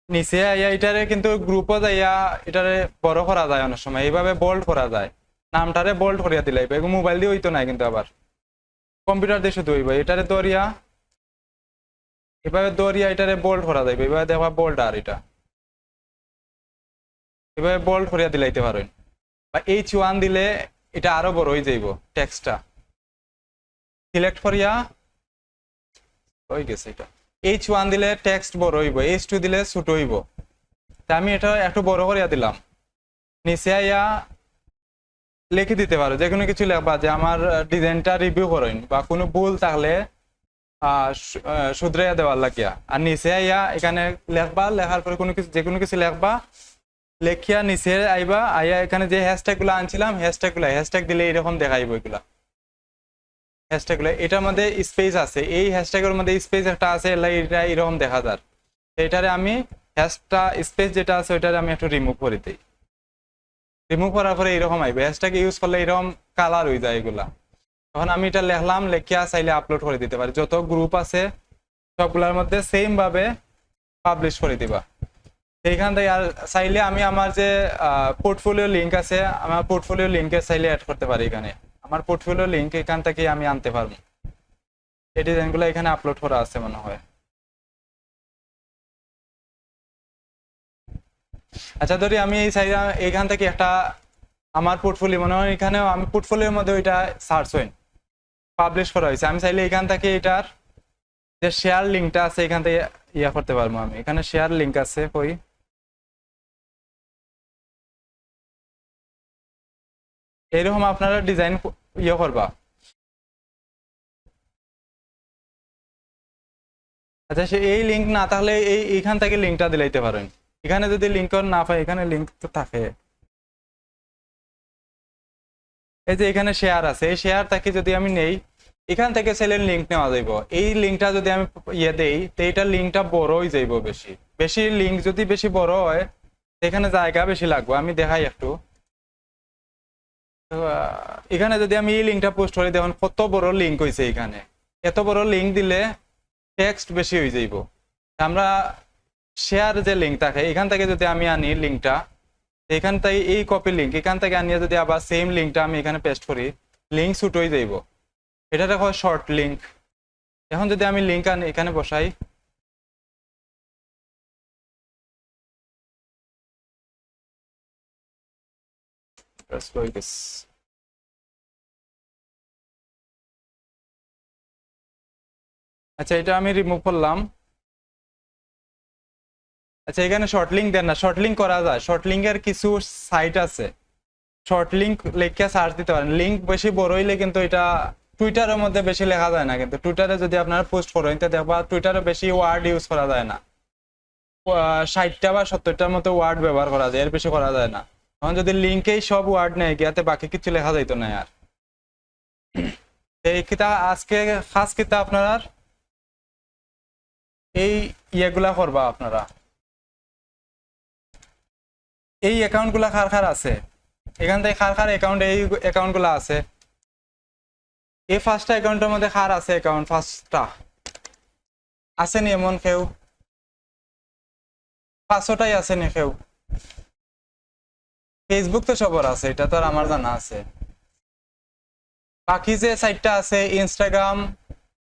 নিচে আইয়া এটারে কিন্তু গ্রুপও যাইয়া এটারে বড় করা যায়, অনেক সময় এইভাবে বোল্ড করা যায়, নামটারে বোল্ড করিয়া দিলাই। মোবাইল দিয়ে হইতো না কিন্তু, আবার কম্পিউটার দিয়ে শুধু হইব। এটারে দরিয়া এভাবে দরিয়া এটারে বোল্ড করা যাইবে, এভাবে দেখবা বোল্ড, আর এটা এভাবে বোল্ড করিয়া দিলাইতে পারেন, বা H1 দিলে এটা আরো বড় হয়ে যাইব টেক্সটটা। সিলেক্ট করিয়া হয়ে গেছে, এটা H1 দিলে টেক্সট বড় হইব, H2 দিলে ছোট হইব। তা আমি এটা একটু বড় করিয়া দিলাম। নিচে আইয়া লিখে দিতে পারো যে কোনো কিছু লেখবা যে আমার ডিজাইনটা রিভিউ করেন, বা কোনো ভুল থাকলে শুধরাইয়া দেওয়ার লাগিয়া। আর নিচে আইয়া এখানে লেখবা, লেখার পরে কোনো কিছু যে কোনো কিছু লেখবা, লেখিয়া নিচে আইবা, আইয়া এখানে যে হ্যাশট্যাগ গুলো আনছিলাম হ্যাশট্যাগ দিলে এরকম দেখাইব এগুলা হ্যাশট্যাগ গুলো। এটার মধ্যে স্পেস আছে, এই হ্যাশট্যাগের মধ্যে স্পেস একটা আছে, এটা এরকম দেখা যায়। এটারে আমি হ্যাশটা স্পেস যেটা আছে ওইটারে আমি একটু রিমুভ করে দিই, রিমুভ করার পরে এরকম আইবে। হ্যাশট্যাগ ইউজ করলে এরকম কালার হয়ে যায় এগুলা। তখন আমি এটা লিখলাম, লেখিয়া চাইলে আপলোড করে দিতে পারি। যত গ্রুপ আছে সবগুলোর মধ্যে সেম ভাবে পাবলিশ করে দিবা। এইখান থেকে আর চাইলে আমি আমার যে পোর্টফোলিও লিঙ্ক আছে, আমার পোর্টফোলিও লিঙ্কে চাইলে অ্যাড করতে পারি এখানে। আমার পোর্টফোলিও লিঙ্ক এখান থেকে আমি আনতে পারবো। এই ডিজাইনগুলো এখানে আপলোড করা আছে মনে হয়। আচ্ছা, ধরি আমি এই সাইড এখান থেকে একটা আমার পোর্টফোলিও মনে হয় এখানেও আমি পোর্টফোলিওর মধ্যে ওইটা সার্চ হই পাবলিশ করা হয়েছে। আমি চাইলে এখান থেকে এটার যে শেয়ার লিঙ্কটা আছে এখান থেকে ইয়া করতে পারবো। আমি এখানে শেয়ার লিঙ্ক আছে কই, এইরকম আপনারা ডিজাইন ইয়ে করবা। আচ্ছা, সে এই লিঙ্ক না তাহলে এইখান থেকে লিঙ্কটা দিলাইতে পারেন। এখানে যদি লিঙ্ক না পাই, এখানে লিঙ্ক তো থাকে। এই যে এখানে শেয়ার আছে, এই শেয়ার থেকে যদি আমি নেই, এখান থেকে সেলের লিঙ্ক নেওয়া যাইব। এই লিঙ্কটা যদি আমি ইয়ে দেই তো এইটার লিঙ্কটা বড় হয়ে যাইব। বেশি বেশি লিঙ্ক যদি বেশি বড় হয় এখানে জায়গা বেশি লাগবে। আমি দেখাই একটু। তো এখানে যদি আমি এই লিঙ্কটা পোস্ট করি, দেখুন কত বড় লিঙ্ক হয়েছে এখানে। এত বড় লিঙ্ক দিলে টেক্সট বেশি হয়ে যাইব। আমরা শেয়ার যে লিঙ্ক থাকে এখান থেকে যদি আমি আনি লিঙ্কটা, এখান থেকে এই কপি লিঙ্ক এখান থেকে আনিয়ে যদি আবার সেম লিঙ্কটা আমি এখানে পেস্ট করি, লিঙ্ক শুট হয়ে যাইব। এটা দেখো শর্ট লিঙ্ক। এখন যদি আমি লিঙ্ক আনি এখানে বসাই, আচ্ছা এটা আমি রিমুভ করলাম। আচ্ছা, এখানে শর্ট লিঙ্ক দেন না, শর্ট লিঙ্ক করা যায়। শর্ট লিঙ্কের কিছু সাইট আছে, শর্ট লিঙ্ক লিখে সার্চ দিতে পারেন। লিঙ্ক বেশি বড় হইলে কিন্তু এটা টুইটারের মধ্যে বেশি লেখা যায় না। কিন্তু টুইটারে যদি আপনারা পোস্ট করেন তো দেখবা টুইটারে বেশি ওয়ার্ড ইউজ করা যায় না। 60টা বা 70টার মতো ওয়ার্ড ব্যবহার করা যায়, এর বেশি করা যায় না। এখন যদি লিঙ্কেই সব ওয়ার্ড নেই গিয়াতে বাকি কিছু লেখা যাইতো না। আর এই কিতা আজকে খাস কিতা আপনারা এই ইয়েগুলা করবা। আপনারা এই অ্যাকাউন্টগুলা কার কার আছে, এখান থেকে কার কার অ্যাকাউন্ট এই অ্যাকাউন্টগুলো আছে। এই ফার্স্টটা অ্যাকাউন্টের মধ্যে কার আছে অ্যাকাউন্ট? ফার্স্টটা আসেনি এমন কেউ? 500টাই আসেনি কেউ? ফেসবুক তো সবার আছে, এটা তো আর আমার জানা আছে। বাকি যে সাইটটা আছে ইনস্টাগ্রাম,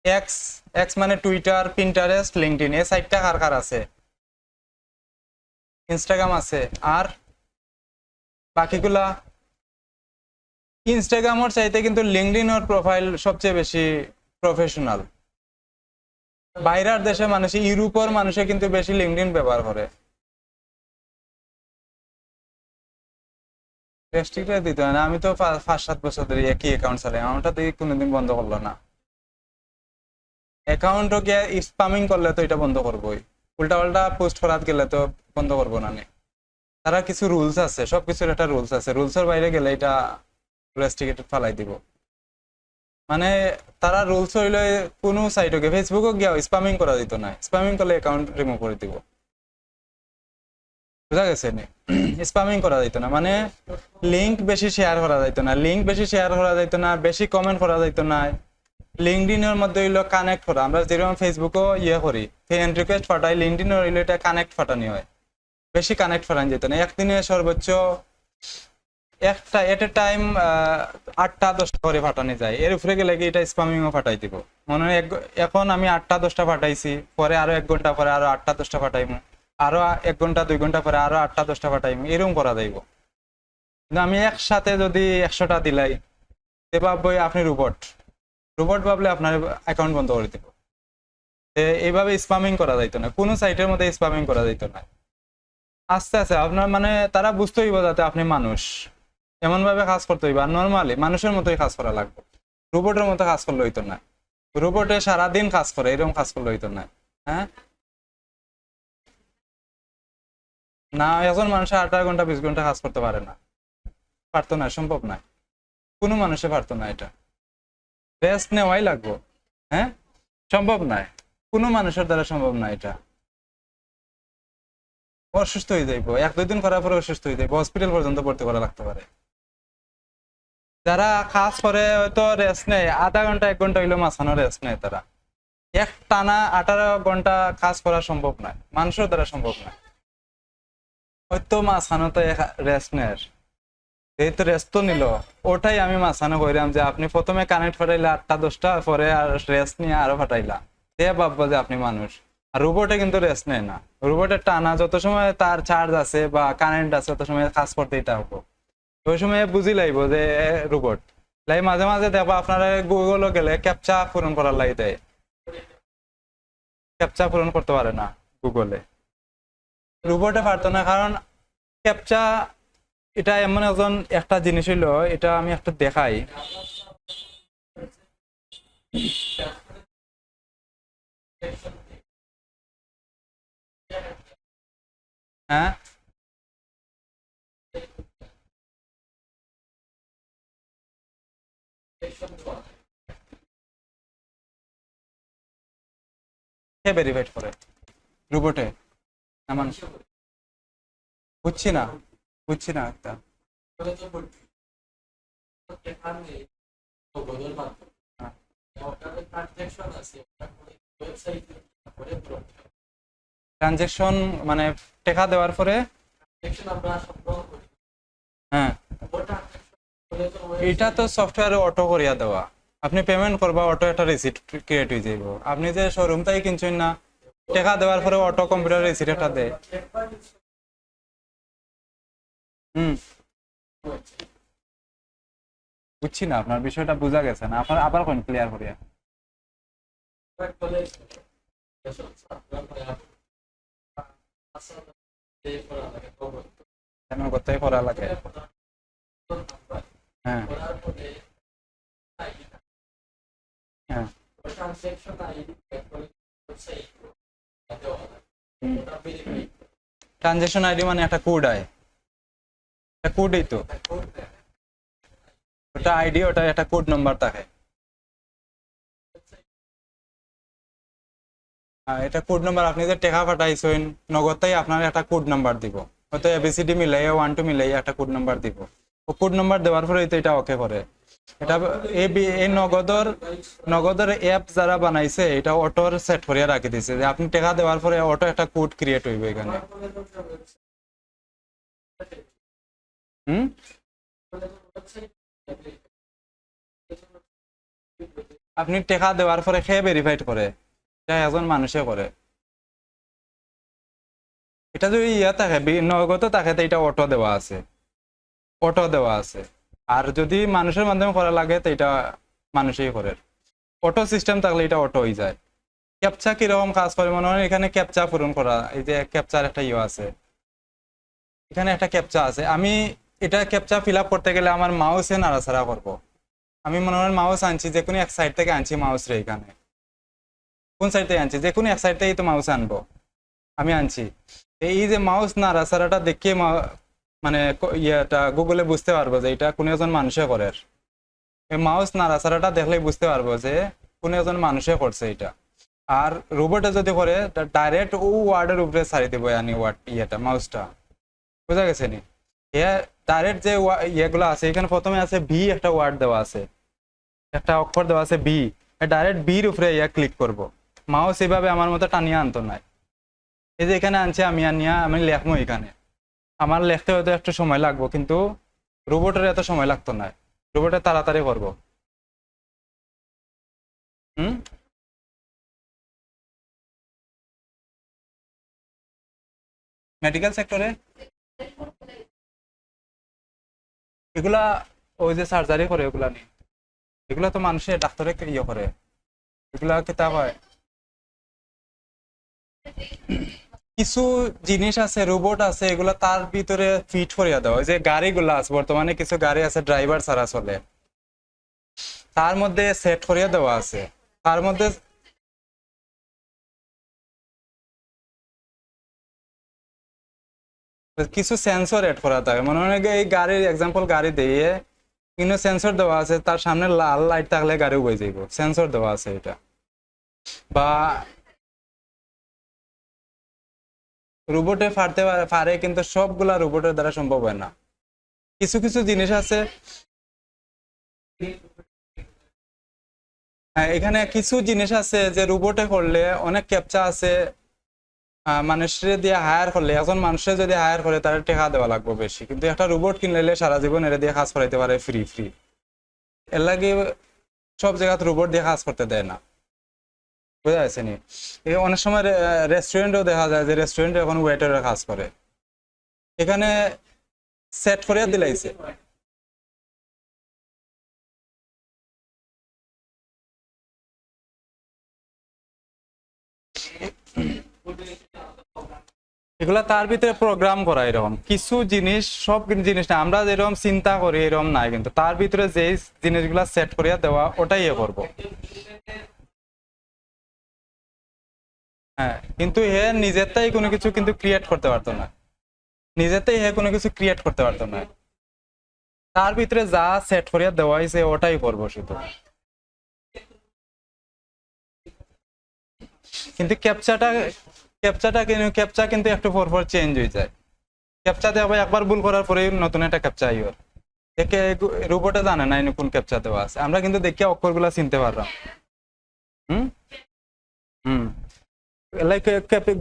এক্স, এক্স মানে টুইটার, পিন্টারেস্ট, লিঙ্কডইন, এই সাইটটা কার কার আছে? ইনস্টাগ্রাম আছে। আর বাকিগুলা ইনস্টাগ্রামের চাইতে কিন্তু লিঙ্কডইনের প্রোফাইল সবচেয়ে বেশি প্রফেশনাল। বাইরের দেশে মানুষ, ইউরোপের মানুষে কিন্তু বেশি লিঙ্কডইন ব্যবহার করে। রেস্ট্রিক্টেড দিতে হয় না। আমি তো 5-7 বছর ধরে একই অ্যাকাউন্ট চালাই, আমারটা দিয়ে কোনোদিন বন্ধ করলো না। অ্যাকাউন্টও গিয়ে স্পামিং করলে তো এটা বন্ধ করবোই, উল্টা পাল্টা পোস্ট করাত গেলে তো বন্ধ করবো না। তারা কিছু রুলস আছে, সবকিছুর একটা রুলস আছে, রুলসের বাইরে গেলে এটা রেস্ট্রিক্টেড ফালাই দিব। মানে তারা রুলস হইলে কোনো সাইটকে ফেসবুকও গিয়া স্পামিং করা দিত না, স্পামিং করলে অ্যাকাউন্ট রিমুভ করে দিব। বুঝা গেছে নি? স্পামিং করা যাইতো না, মানে লিঙ্ক বেশি শেয়ার করা যাইতো না, লিঙ্ক বেশি শেয়ার করা যাইতো না, বেশি কমেন্ট করা যাইতো না। লিঙ্কডইনের মধ্যে হইলো কানেক্ট করা। আমরা যেরকম ফেসবুকও ইয়ে করি ফ্রেন্ড রিকোয়েস্ট পাঠাই, লিঙ্কডইনের হইলো এটা কানেক্ট পাঠানি হয়। বেশি কানেক্ট পাঠানো যেত না। একদিনে সর্বোচ্চ একটা এট এ টাইম 8টা-10টা করে পাঠানো যায়। এর উপরে গেলে কি এটা স্পামিংও পাঠাই দিব। মনে হয় এখন আমি 8টা-10টা পাঠাইছি, পরে আরো 1 ঘন্টা পরে আরো 8টা-10টা পাঠাইমু, আরো 1 ঘন্টা 2 ঘন্টা পরে আরো 8টা-10টা পাঠাইমু, এরকম করা যাইব। কিন্তু আমি একসাথে যদি 100টা দিলাই তে ভাববই আপনি রোবট। রোবট ভাবলে আপনার অ্যাকাউন্ট বন্ধ করে দিব। এইভাবে স্পামিং করা যাইতো না, কোনো সাইটের মধ্যে স্পামিং করা যাইতো না। আস্তে আস্তে আপনার মানে তারা বুঝতে হইব যাতে আপনি মানুষ, এমন ভাবে কাজ করতে হইব। আর নর্মালি মানুষের মতোই কাজ করা লাগবে, রোবটের মতো কাজ করলে হইতো না। রোবটে সারাদিন কাজ করে, এরকম কাজ করলে হইতো না। হ্যাঁ না, এখন মানুষ 8 ঘন্টা 20 ঘন্টা কাজ করতে পারে না, পারতো না, সম্ভব নয়। কোনো মানুষে পারতো না এটা, রেস্ট নেওয়াই লাগবো। হ্যাঁ সম্ভব নয়, কোনো মানুষের দ্বারা সম্ভব না এটা। অসুস্থ হয়ে যাইবো, 1-2 দিন করার পরে অসুস্থ হয়ে যাইবো, হসপিটাল পর্যন্ত ভর্তি করা লাগতে পারে। যারা কাজ করে হয়তো রেস্ট নেয়, আধা ঘন্টা 1 ঘন্টা হইলেও মাঝখানে রেস্ট নেয় তারা। এক টানা 18 ঘন্টা কাজ করা সম্ভব নয়, মানুষের দ্বারা সম্ভব নয়। হয়তো মাঝখানে তো রেস্ট নেয়, যেহেতু রেস্ট তো নিল, ওটাই আমি মাঝখানে কইরাম যে আপনি প্রথমে কানেক্ট ফাটাইলা 8টা 10টা, পরে আর রেস্ট নিয়ে আরো ফাটাইলা, সে ভাববো যে আপনি মানুষ। আর রোবটে কিন্তু রেস্ট নেয় না, রোবটের টানা যত সময় তার চার্জ আছে বা কারেন্ট আছে তত সময় কাজ করতেই থাকবো। ওই সময় বুঝি লাইব যে রোবট। লাই মাঝে মাঝে দেখবো আপনারা গুগলও গেলে ক্যাপচা পূরণ করার লাই দেয়, ক্যাপচা পূরণ করতে পারে না গুগলে, রোবটে পারতো না। কারণ ক্যাপচা এটা এমন একজন একটা জিনিস হইলো, এটা আমি একটা দেখাই। হ্যাঁ, কে ভেরিফাইড করে? রোবটে না মানুষ? বুঝছি না, বুঝছি না একটা। ট্রানজেকশন মানে টাকা দেওয়ার পরে? হ্যাঁ, এটা তো সফটওয়্যারে অটো করিয়া দেওয়া। আপনি পেমেন্ট করবা, অটো একটা রিসিট ক্রিয়েট হয়ে যাইব। আপনি যে শোরুম থেকে কিনছেন না, টাকা দেওয়ার পরে অটো কম্পিউটার রিসিট একটা দেয়। হুম, বুঝছি না, আপনার বিষয়টা বোঝা গেছে না, আপনার আবার কোন ক্লিয়ার করিয়া। কেন কোথায় করা লাগে? হ্যাঁ, হ্যাঁ, ট্রানজেকশন আইডি মানে একটা কোড আয়, একটা কোডই তো ওটা আইডি, ওটা একটা কোড নাম্বার থাকে। এটা কোড নাম্বার, আপনি যে টাকা পাঠাইছেন নগদটাই আপনার একটা কোড নাম্বার দিব, হয়তো এবিসিডি মিলাই 1 2 মিলাই একটা কোড নাম্বার দিব। ও কোড নাম্বার দেওয়ার পরে তো এটা ওকে করে। এটা এই নগদর নগদের অ্যাপ যারা বানাইছে এটা অটোর সেট করিয়া রাখি দিছে যে আপনি টাকা দেওয়ার পরে অটো একটা কোড ক্রিয়েট হইবে এখানে। হুম, আপনি টাকা দেওয়ার পরে খেয়ে ভেরিফাইড করে, এটা একজন মানুষে করে। এটা যদি ইয়া থাকে নগদ থাকে তো এটা অটো দেওয়া আছে, অটো দেওয়া আছে। আর যদি মানুষের মাধ্যমে করা লাগে তো এটা মানুষই করে। অটো সিস্টেম থাকলে এটা অটো হয়ে যায়। ক্যাপচা কিরকম কাজ করে মনে হয়, এখানে ক্যাপচা পূরণ করা, এই যে ক্যাপচার একটা ইয়ে আছে, এখানে একটা ক্যাপচা আছে। আমি এটা ক্যাপচা ফিল আপ করতে গেলে আমার মাউসে নাড়াচাড়া করবো। আমি মনে হয় মাউস আনছি, যে কোনো এক সাইড থেকে আনছি মাউস রে, এখানে কোন সাইড থেকে আনছি, যে কোনো এক সাইড থেকেই তো মাউস আনবো, আমি আনছি। এই যে মাউস নাড়াচাড়াটা দেখিয়ে মানে ইয়েটা গুগলে বুঝতে পারবো যে এটা কোনো একজন মানুষে করে। এই মাউস নাড়াচাড়াটা দেখলেই বুঝতে পারবো যে কোনো একজন মানুষে করছে এটা। আর রোবটে যদি করে ডাইরেক্ট ও ওয়ার্ডের উপরে ছাড়ি দেবো, আনি ওয়ার্ড ইয়েটা মাউসটা, বুঝা গেছে নি? এ ডাইরেক্ট যে ইয়েগুলো আছে, এখানে প্রথমে আছে ভি, একটা ওয়ার্ড দেওয়া আছে, একটা অক্ষর দেওয়া আছে ভি, ডাইরেক্ট বির উপরে ইয়া ক্লিক করব। মাউস এভাবে আমার মতো টানিয়ে আনতো নাই। এই যে এখানে আনছে, আমি আনিয়া আমি লেখবো এখানে, আমার লিখতে হয়তো একটু সময় লাগবো, কিন্তু রোবটের এত সময় লাগতো না, রোবটে তাড়াতাড়ি করবো। হুম, মেডিকেল সেক্টরে এগুলা, ওই যে সার্জারি করে ওগুলা নেই, এগুলা তো মানুষের ডাক্তারে ইয়ে করে, এগুলা কিতাব হয়। কিছু জিনিস আছে, রোবট আছে, এগুলা তার ভিতরে ফিট করিয়া দেওয়া। ওই যে গাড়িগুলা আছে, বর্তমানে কিছু গাড়ি আছে ড্রাইভার ছাড়া চলে, তার মধ্যে সেট করিয়া দেওয়া আছে, তার মধ্যে কিছু সেন্সর এড করা থাকে। মনে হয় এই গাড়ির এক্সাম্পল গাড়ি দিয়ে কিন্তু সেন্সর দেওয়া আছে, তার সামনে লাল লাইট থাকলে গাড়ি উবে যাইব, সেন্সর দেওয়া আছে এটা। বা রোবটে পারতে পারে, কিন্তু সবগুলা রোবটের দ্বারা সম্ভব হয় না। কিছু কিছু জিনিস আছে, হ্যাঁ, এখানে কিছু জিনিস আছে যে রোবটে করলে অনেক ক্যাপচা আছে, মানুষের দিয়ে হায়ার করলে, এখন মানুষের যদি হায়ার করে তার টাকা দেওয়া লাগবে বেশি, কিন্তু একটা রোবট কিনলে সারা জীবন এটা দিয়ে কাজ করাইতে পারে ফ্রি ফ্রি। এর লাগে সব জায়গাতে রোবট দিয়ে কাজ করতে দেয় না, বুঝা যাচ্ছে নি? অনেক সময় রেস্টুরেন্টেও দেখা যায় যে রেস্টুরেন্টে এখন ওয়েটারের কাজ করে, এখানে সেট করে দিলাইছে। এগুলা তার ভিতরে প্রোগ্রাম করা, এরকম কিছু জিনিস, সব জিনিস না আমরা যেরকম চিন্তা করি এরকম নাই, কিন্তু তার ভিতরে যে জিনিসগুলা সেট করিয়া দেওয়া ওটাই ইয়ে করবো। হ্যাঁ, কিন্তু হে নিজেরটাই কোনো কিছু কিন্তু ক্রিয়েট করতে পারতো না, নিজেরটাই হে কোনো কিছু ক্রিয়েট করতে পারতো না, তার ভিতরে যা সেট করিয়া দেওয়া হয়েছে ওটাই করবো শুধু। কিন্তু ক্যাপচা কিন্তু একটু পর পর চেঞ্জ হয়ে যায়, ক্যাপচা দেওয়া একবার ভুল করার পরে নতুন একটা ক্যাপচা আইও, একে রোবটে জানে না কোন ক্যাপচা দেওয়া আছে, আমরা কিন্তু দেখিয়া অক্ষরগুলা চিনতে পারলাম। হুম হুম লাইক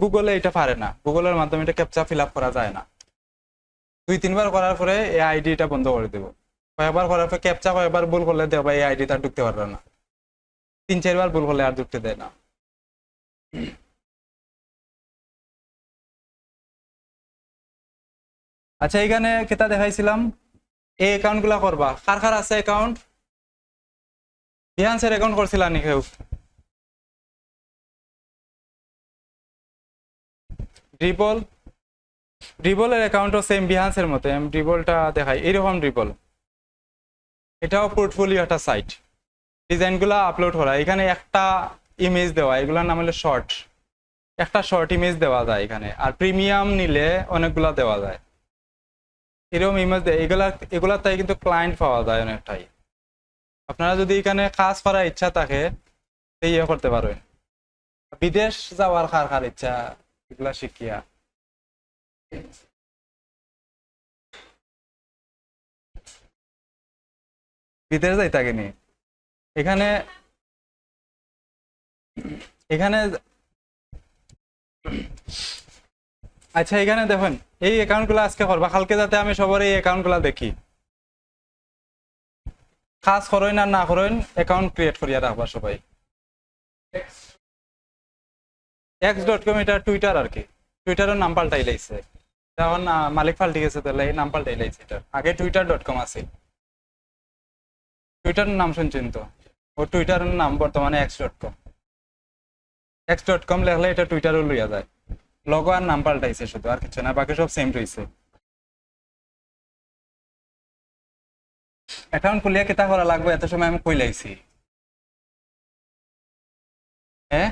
গুগলে এটা পারে না, গুগলের মাধ্যমে এটা ক্যাপচা ফিল আপ করা যায় না, 2-3 বার করার পরে এই আইডিটা বন্ধ করে দেবো, কয়েকবার করার পরে ক্যাপচা কয়েকবার ভুল করলে দেবো এই আইডি তার ঢুকতে পারবে না, 3-4 বার ভুল করলে আর ঢুকতে দেয় না। আচ্ছা, এখানে কেটা দেখাইছিলাম, এই অ্যাকাউন্ট গুলা করবা, কার কার আছে অ্যাকাউন্ট? বিহান্সের অ্যাকাউন্ট করছিলা নি কেউ? ড্রিবল, ড্রিবলের অ্যাকাউন্টও সেম বিহান্সের মতো, আমি ড্রিবলটা দেখাই, এইরকম ড্রিবল, এটাও পোর্টফোলিও একটা সাইট, ডিজাইনগুলো আপলোড করা, এখানে একটা ইমেজ দেওয়া, এগুলোর নাম হলো শর্ট, একটা শর্ট ইমেজ দেওয়া যায় এখানে, আর প্রিমিয়াম নিলে অনেকগুলা দেওয়া যায়, এরকম ইমেজ দেয়, এগুলা এগুলা তাই কিন্তু ক্লায়েন্ট পাওয়া যায় অনেকটাই, আপনারা যদি এখানে কাজ করার ইচ্ছা থাকে তো ইয়ে করতে পারবেন, বিদেশ যাওয়ার কার কার ইচ্ছা এগুলা শিখিয়া, বিদেশ যাই থাকে নি, এখানে এখানে আচ্ছা এখানে দেখুন, এই অ্যাকাউন্ট গুলো আজকে করবা, কালকে যাতে আমি সবার এই অ্যাকাউন্ট গুলা দেখি, কাজ করেন আর না করেন অ্যাকাউন্ট ক্রিয়েট করিয়া রাখবা সবাই। x.com এটা টুইটার আর কি, টুইটারের নাম পাল্টাই লাইছে এখন, মালিক পাল্টে গেছে, তাহলে এই নাম পাল্টাই লাইছে, এটা আগে twitter.com আছে, টুইটার নাম শুনছেন তো, ও টুইটারের নাম বর্তমানে x.com, x.com লেখলে এটা টুইটারও লইয়া যায়, লগো আর নাম পাল্টাইছে শুধু, আর কিছু না, বাকি সব সেম রয়েছে। অ্যাকাউন্ট খুলিয়া কেটা করা লাগবে এত সময় আমি কই লাইছি, হ্যাঁ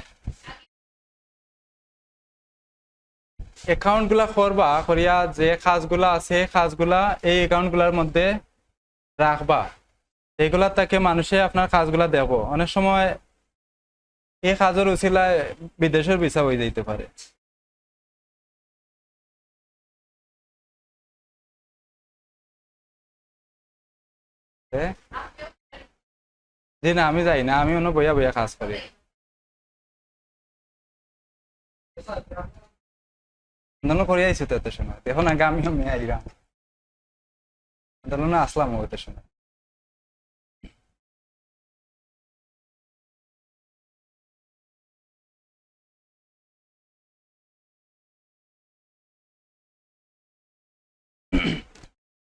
অ্যাকাউন্ট গুলা করবা করিয়া যে কাজগুলা আছে কাজগুলা এই অ্যাকাউন্ট গুলার মধ্যে রাখবা, এইগুলা তাকে মানুষে আপনার কাজগুলা দেব, অনেক সময় এই কাজের উছিলায় বিদেশের ভিসা হয়ে যাইতে পারে। হ্যাঁ? জি না, আমি যাই না, আমি অন্য বইয়া বইয়া কাজ করি, আন্দোলন করিয়া আইছি তো এত সময়, দেখো না আমিও মেয়ে আইরাম, আন্দোলনে আসলাম এত সময়।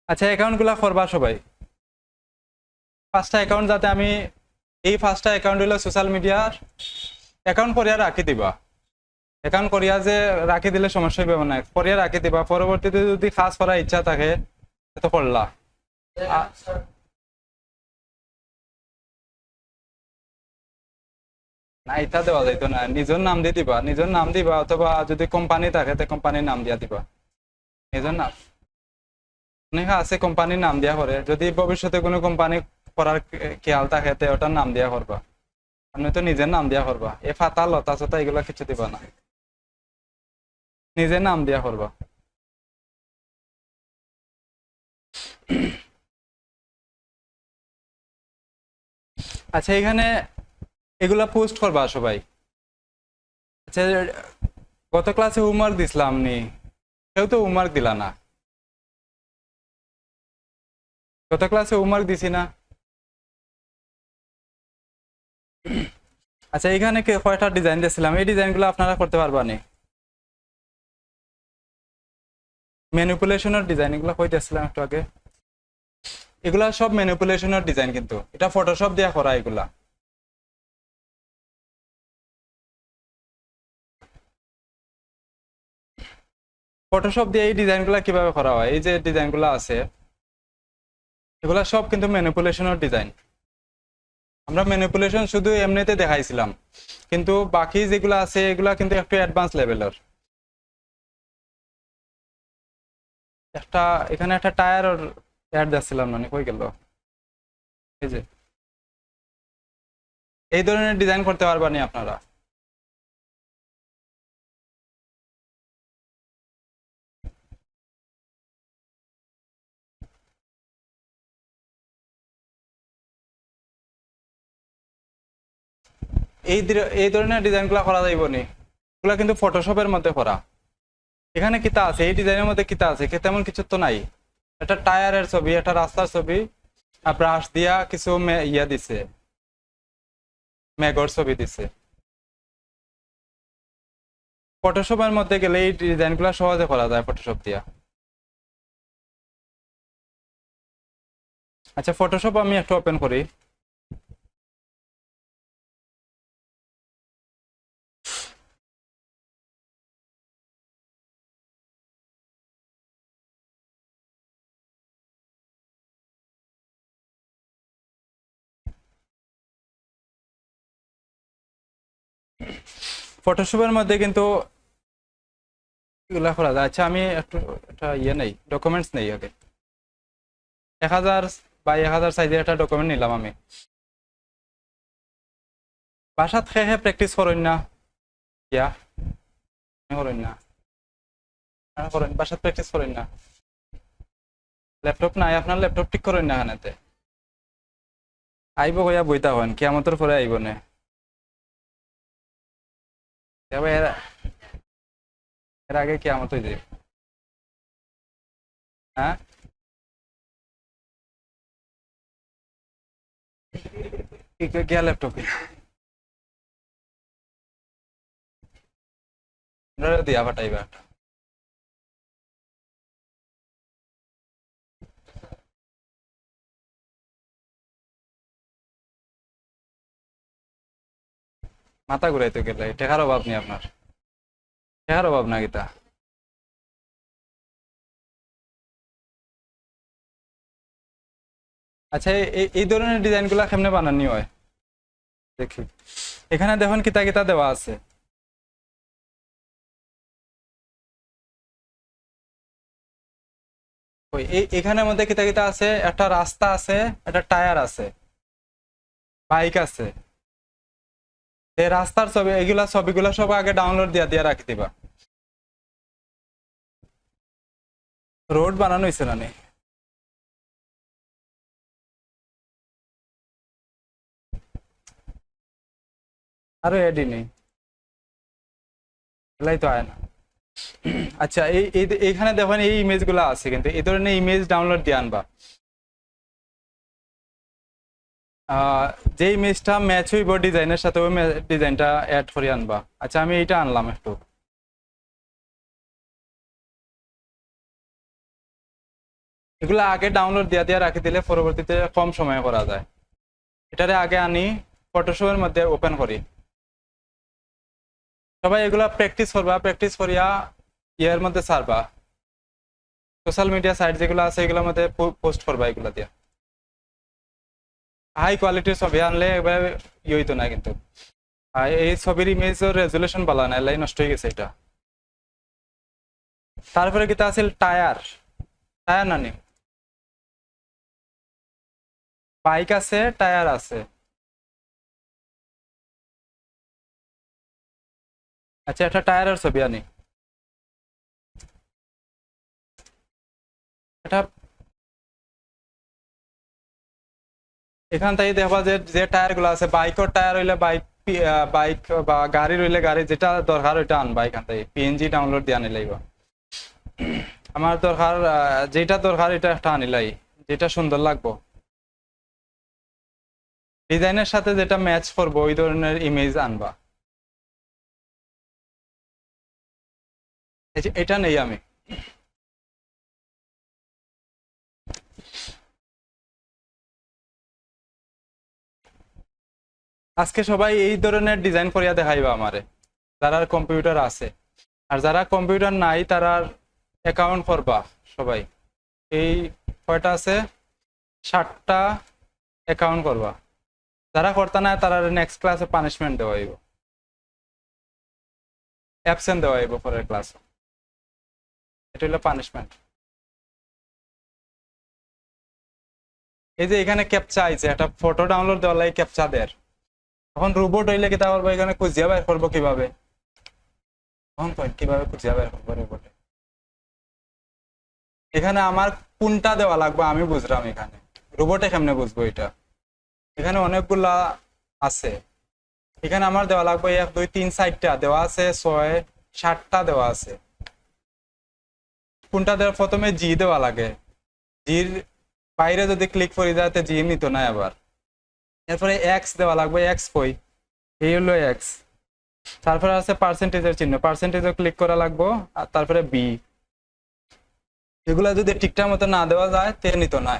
আচ্ছা অ্যাকাউন্ট গুলা করবা সবাই, 5টা অ্যাকাউন্ট যাতে আমি, এই 5টা অ্যাকাউন্ট হলো সোশ্যাল মিডিয়ার অ্যাকাউন্ট করিয়া রাখি দিবা, অ্যাকাউন্ট করিয়া যে রাখি দিলে সমস্যা হবে না, করিয়া রাখি দিবা, পরবর্তীতে যদি কাজ করার ইচ্ছা থাকে তো করলা। আ- না এটা দেওয়া যাইতো না, নিজের নাম দিয়ে দিবা, নিজের নাম দিবা, অথবা যদি কোম্পানি থাকে তো কোম্পানির নাম দিয়া দিবা, নিজের নাম, অনেকে আছে কোম্পানির নাম দিয়া করে, যদি ভবিষ্যতে কোনো কোম্পানি করার খেয়াল থাকে তো ওটার নাম দিয়া করবা, আপনি তো নিজের নাম দিয়া করবা, এ ফাতা লতা চতা এগুলা কিছু দিবা না, নিজের নাম দিয়া করবা। আচ্ছা এখানে এগুলা পোস্ট করবা সবাই। আচ্ছা, গত ক্লাসে হোমওয়ার্ক দিছিলাম নি, কেউ তো হোমওয়ার্ক দিলা না। গত ক্লাসে হোমওয়ার্ক দিছি না? আচ্ছা, এখানে কয়টা ডিজাইন দিয়েছিলাম, এই ডিজাইনগুলো আপনারা করতে পারবা নি? ম্যানিপুলেশনের ডিজাইন এগুলো কইতেছিলাম একটু আগে, এগুলা সব ম্যানিপুলেশনের ডিজাইন, কিন্তু এটা ফটোশপ দিয়ে করা এগুলা। ফটোশপ দিয়ে এই ডিজাইনগুলো কিভাবে করা হয়, এই যে ডিজাইনগুলো আছে এগুলা সব কিন্তু ম্যানিপুলেশনের ডিজাইন। আমরা ম্যানিপুলেশন শুধু এমনিতে দেখাইছিলাম, কিন্তু বাকি যেগুলো আছে এগুলা কিন্তু একটু অ্যাডভান্স লেভেলের। একটা এখানে একটা টায়ার অ্যাড দিচ্ছিলাম, মানে কই গেল, এই যে এই ধরনের ডিজাইন করতে পারবানি আপনারা। এই ধরনের ডিজাইনগুলো করা যাইব নি, এগুলা কিন্তু ফটোশপের মধ্যে করা। এখানে কিতা আছে, এই ডিজাইনের মধ্যে কিতা আছে, তেমন কিছু তো নাই। একটা টায়ারের ছবি, একটা রাস্তার ছবি, আর ব্রাশ দিয়া কিছু ইয়া দিছে, মেঘর ছবি দিছে। ফটোশপের মধ্যে গেলে এই ডিজাইনগুলো সহজে করা যায় ফটোশপ দিয়া। আচ্ছা, ফটোশপ আমি একটু ওপেন করি। ফটোশপের মধ্যে কিন্তু এগুলা করা যায়। আচ্ছা, আমি একটু একটা ইয়ে নেই, ডকুমেন্টস নেই আগে। 1000 বাই 1000 সাইজের একটা ডকুমেন্ট নিলাম আমি। বাসাত খেয়ে প্র্যাকটিস করেন না? ইয়া করেন না? করেন, বাসাত প্র্যাকটিস করেন না? ল্যাপটপ নাই আপনার? ল্যাপটপ ঠিক করেন না এখানেতে? আইব কইয়া বইতা হন, কিয়ামতের পরে আইব না। এবার এর আগে কিয়ামত হয়ে যায়। হ্যাঁ, গিয়া ল্যাপটপ দিয়া পাঠাইবা একটা। মাথা ঘুরাইতে গেলে টেকার অভাব নেই আপনার, টেকার অভাব না গীতা। আচ্ছা, এই ধরনের ডিজাইন গুলা কেমনে বানানি হয় দেখি। এখানে দেখুন কিতা কিতা দেওয়া আছে। ওই এখানের মধ্যে কিতা কিতা আছে, একটা রাস্তা আছে, একটা টায়ার আছে, বাইক আছে। এই রাস্তার ছবি, এগুলা ছবিগুলা সব আগে ডাউনলোড দিয়া দিয়া রাখি দিবা। রোড বানানো হয়েছে না নি? আরো এডি নেই, এলাই তো আয় না। আচ্ছা, এইখানে দেখেন এই ইমেজ গুলা আছে, কিন্তু এই ধরনের ইমেজ ডাউনলোড দিয়ে আনবা। যে ইমেজটা ম্যাচ হইব ডিজাইনের সাথে, ওই ডিজাইনটা অ্যাড করে আনবা। আচ্ছা, আমি এইটা আনলাম একটু। এগুলো আগে ডাউনলোড দিয়া দিয়া রাখি দিলে পরবর্তীতে কম সময়ে করা যায়। এটারে আগে আনি, ফটোশপের মধ্যে ওপেন করি। সবাই এগুলা প্র্যাকটিস করবা, প্র্যাকটিস করিয়া ইয়ের মধ্যে ছাড়বা, সোশ্যাল মিডিয়া সাইট যেগুলো আছে এগুলোর মধ্যে পোস্ট করবা। এগুলা দিয়া হাই কোয়ালিটির ছবি আনলে এবার ই হইতো না কিন্তু। এই ছবির ইমেজের রেজুলেশন ভালো না, এলাই নষ্ট হয়ে গেছে এটা। তারপরে কিতা আছিল, টায়ার। টায়ার নানি, বাইক আছে, টায়ার আছে। আচ্ছা, একটা টায়ারের ছবি আনি। এটা এখান থেকে দেখবা যে যে টায়ার গুলো আছে, বাইকের টায়ার হইলে বাইক বাইক বা গাড়ি রইলে গাড়ি যেটা দরকার ওইটা আনবা এখান থেকে, পিএনজি ডাউনলোড দিয়ে আনি লাইবা। আমার দরকার যেটা দরকার এটা একটা আনিলাই, যেটা সুন্দর লাগবো, ডিজাইনের সাথে যেটা ম্যাচ করবো ওই ধরনের ইমেজ আনবা। এটা নেই আমি। আজকে সবাই এই ধরনের ডিজাইন করিয়া দেখাইবা আমারে, যারা কম্পিউটার আছে। আর যারা কম্পিউটার নাই তারা অ্যাকাউন্ট করবা সবাই। এই কয়টা আছে, 7টা অ্যাকাউন্ট করবা। যারা করতে না তারা নেক্সট ক্লাসে পানিশমেন্ট দেওয়া হইব, অ্যাবসেন্ট দেওয়া হইব পরের ক্লাসে। এটা হলো পানিশমেন্ট। এই যে এখানে ক্যাপচা আইছে, একটা ফটো ডাউনলোড দেওয়ার লাগে ক্যাপচা দেয়। তখন রোবট হইলে কি তা করবো, এখানে খুঁজিয়া বের করবো কিভাবে, তখন কিভাবে খুঁজিয়া বের করবো রোবটে। এখানে আমার কোনটা দেওয়া লাগবে আমি বুঝলাম, এখানে রোবটে কেমনে বুঝবো এটা। এখানে অনেকগুলা আছে, এখানে আমার দেওয়া লাগবে 1 2 3 4টা দেওয়া আছে, 6 7টা দেওয়া আছে। কোনটা দেওয়া, প্রথমে জি দেওয়া লাগে, জির বাইরে যদি ক্লিক করি যাতে জি নিত না আবার। এরপরে এক্স দেওয়া লাগবে, এক্স কই, এই হলো এক্স। তারপরে আছে পার্সেন্টেজের চিহ্ন, পার্সেন্টেজও ক্লিক করা লাগবে। আর তারপরে বি, এগুলা যদি ঠিকঠাক মতো না দেওয়া যায় তে নিত না।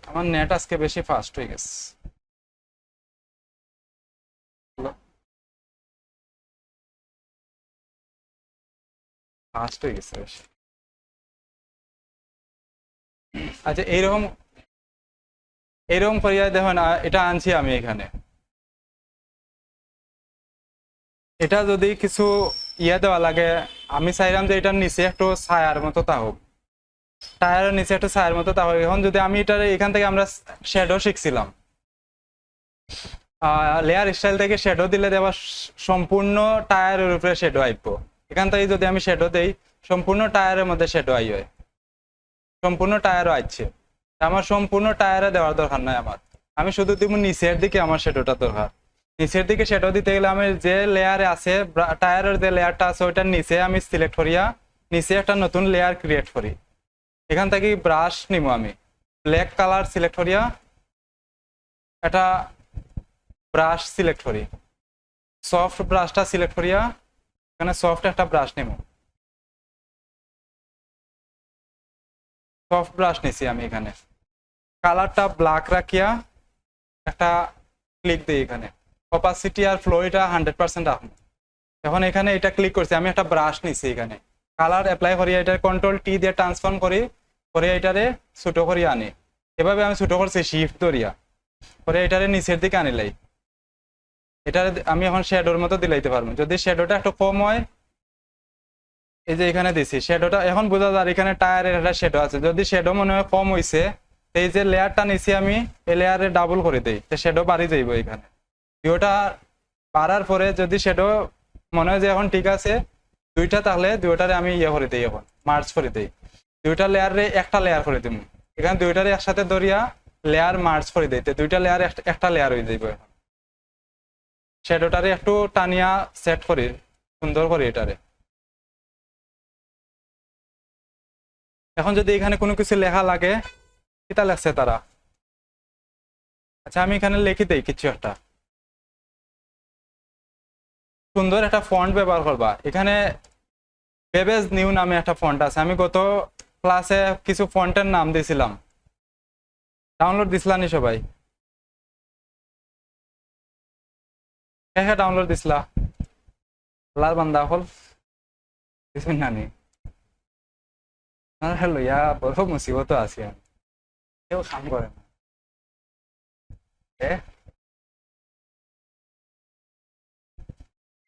আমার নেট আজকে বেশি ফাস্ট হয়ে গেছে। ফাস্ট হয়ে গেছে বেশি। আচ্ছা এইরকম এরকম করিয়া দেখো না, এটা আনছি আমি এখানে। এটা যদি কিছু ইয়ে দেওয়া লাগে, আমি চাইলাম যে এটার নিচে একটু ছায়ার মতো তা হোক, টায়ারের নিচে একটু ছায়ার মতো তা হোক। এখন যদি আমি এটা এখান থেকে আমরা শ্যাডো শিখছিলাম, লেয়ার স্টাইল থেকে শ্যাডো দিলে দেওয়া সম্পূর্ণ টায়ারের উপরে শ্যাডো আইব। এখান থেকে যদি আমি শ্যাডো দেই সম্পূর্ণ টায়ারের মধ্যে শ্যাডো আই হয়, সম্পূর্ণ টায়ারও আসছে। আমার সম্পূর্ণ টায়ারে দেওয়ার দরকার নাই আমার, আমি শুধু দিব নিচের দিকে আমার শ্যাডোটা দরকার। নিচের দিকে শ্যাডো দিতে গেলে আমি যে লেয়ারে আছে টায়ারের যে লেয়ারটা আছে ওইটার নিচে আমি সিলেক্ট করিয়া নিচে একটা নতুন লেয়ার ক্রিয়েট করি। এখান থেকে ব্রাশ নিব আমি, ব্ল্যাক কালার সিলেক্ট করিয়া একটা ব্রাশ সিলেক্ট করি, সফট ব্রাশটা সিলেক্ট করিয়া এখানে সফট একটা ব্রাশ নিব, সফট ব্রাশ নিছি আমি। এখানে কালারটা ব্ল্যাক রাখিয়া একটা ক্লিক দিই, এখানে অপাসিটি আর ফ্লো এটা 100% রাখবো। এখন এখানে এটা ক্লিক করছি, আমি একটা ব্রাশ নিছি, এখানে কালার অ্যাপ্লাই করি, এটা কন্ট্রোল টি দিয়ে ট্রান্সফর্ম করি, করে এটারে ছোটো করিয়া আনি। এভাবে আমি ছোটো করছি শিফট ধরিয়া, করে এটারে নিচের দিকে আনিলাই। এটা আমি এখন শ্যাডোর মতো দিলাইতে পারবো। যদি শ্যাডোটা একটু কম হয়, এই যে এখানে দিছি শ্যাডোটা, এখন বোঝা যায় এখানে টায়ারের একটা শ্যাডো আছে। যদি শ্যাডো মনে হয় কম হয়েছে, এই যে লেয়ারটা নিছি আমি এই লেয়ারে ডাবল করে দিই, শ্যাডো বাড়ি যাইব। এখানে ভিউটা বাড়ার পরে যদি শ্যাডো মনে হয় যে এখন ঠিক আছে দুইটা, তাহলে দুইটারে আমি ইয়ে করে দিই, এখন মার্চ করে দিই। দুইটা লেয়ারে একটা লেয়ার করে দিব, এখানে দুইটারে একসাথে ধরিয়া লেয়ার মার্চ করে দিতে, দুইটা লেয়ার একটা লেয়ার হয়ে যাইব। এখন শ্যাডোটারে একটু টানিয়া সেট করি সুন্দর করে এটারে। এখন যদি এখানে কোনো কিছু লেখা লাগে, কিতা লেখছে তারা, আচ্ছা আমি এখানে লিখে দেই কিছু একটা, সুন্দর একটা ফন্ট ব্যবহার করবা। এখানে বেবেজ নিউ নামে একটা ফন্ট আছে, আমি গত ক্লাসে কিছু ফন্টের নাম দিয়েছিলাম, ডাউনলোড দিছিলানি সবাই? হ্যাঁ ডাউনলোড দিছিলা? লাল বান্দা হল কিছু নানি হ্যালো, ইয়া বড় মুসিবত আছি আমি, কেউ কাম করে না।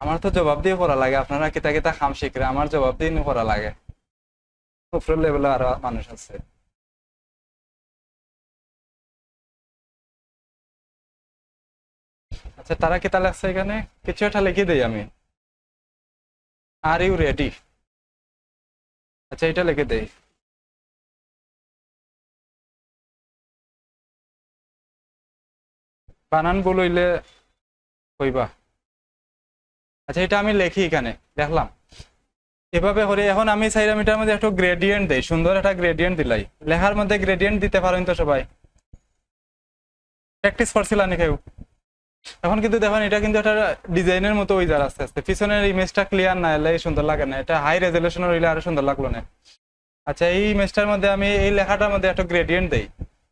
আমার তো জবাব দিয়ে করা লাগে, আপনারা কিতা কিতা খাম শিখরে আমার জবাব দিয়ে করা লাগে। উপরের লেভেলে আরো মানুষ আছে। আচ্ছা তারা কিতা লাগছে এখানে, কিছু একটা লিখে দিই আমি। Are you ready? আচ্ছা এটা লিখে দেই। বানান ভুল হইলে কইবা। আচ্ছা এটা আমি লিখি এখানে দেখলাম এভাবে করে। এখন আমি চাইলাম এটার মধ্যে একটু গ্রেডিয়েন্ট দেই, সুন্দর একটা গ্রেডিয়েন্ট দিলাই। লেখার মধ্যে গ্রেডিয়েন্ট দিতে পারেন তো সবাই, প্র্যাকটিস করছিলেন কেউ? এখন কিন্তু দেখুন এটা কিন্তু একটা ডিজাইনের মতো হয়ে যায় আস্তে আস্তে, পিছনের ইমেজটা ক্লিয়ার না হলে সুন্দর লাগে না, এটা হাই রেজলিউশন হইলে আরো সুন্দর লাগলো না। আচ্ছা এই ইমেজটার মধ্যে আমি এই লেখাটার মধ্যে একটু গ্রেডিয়েন্ট দেই,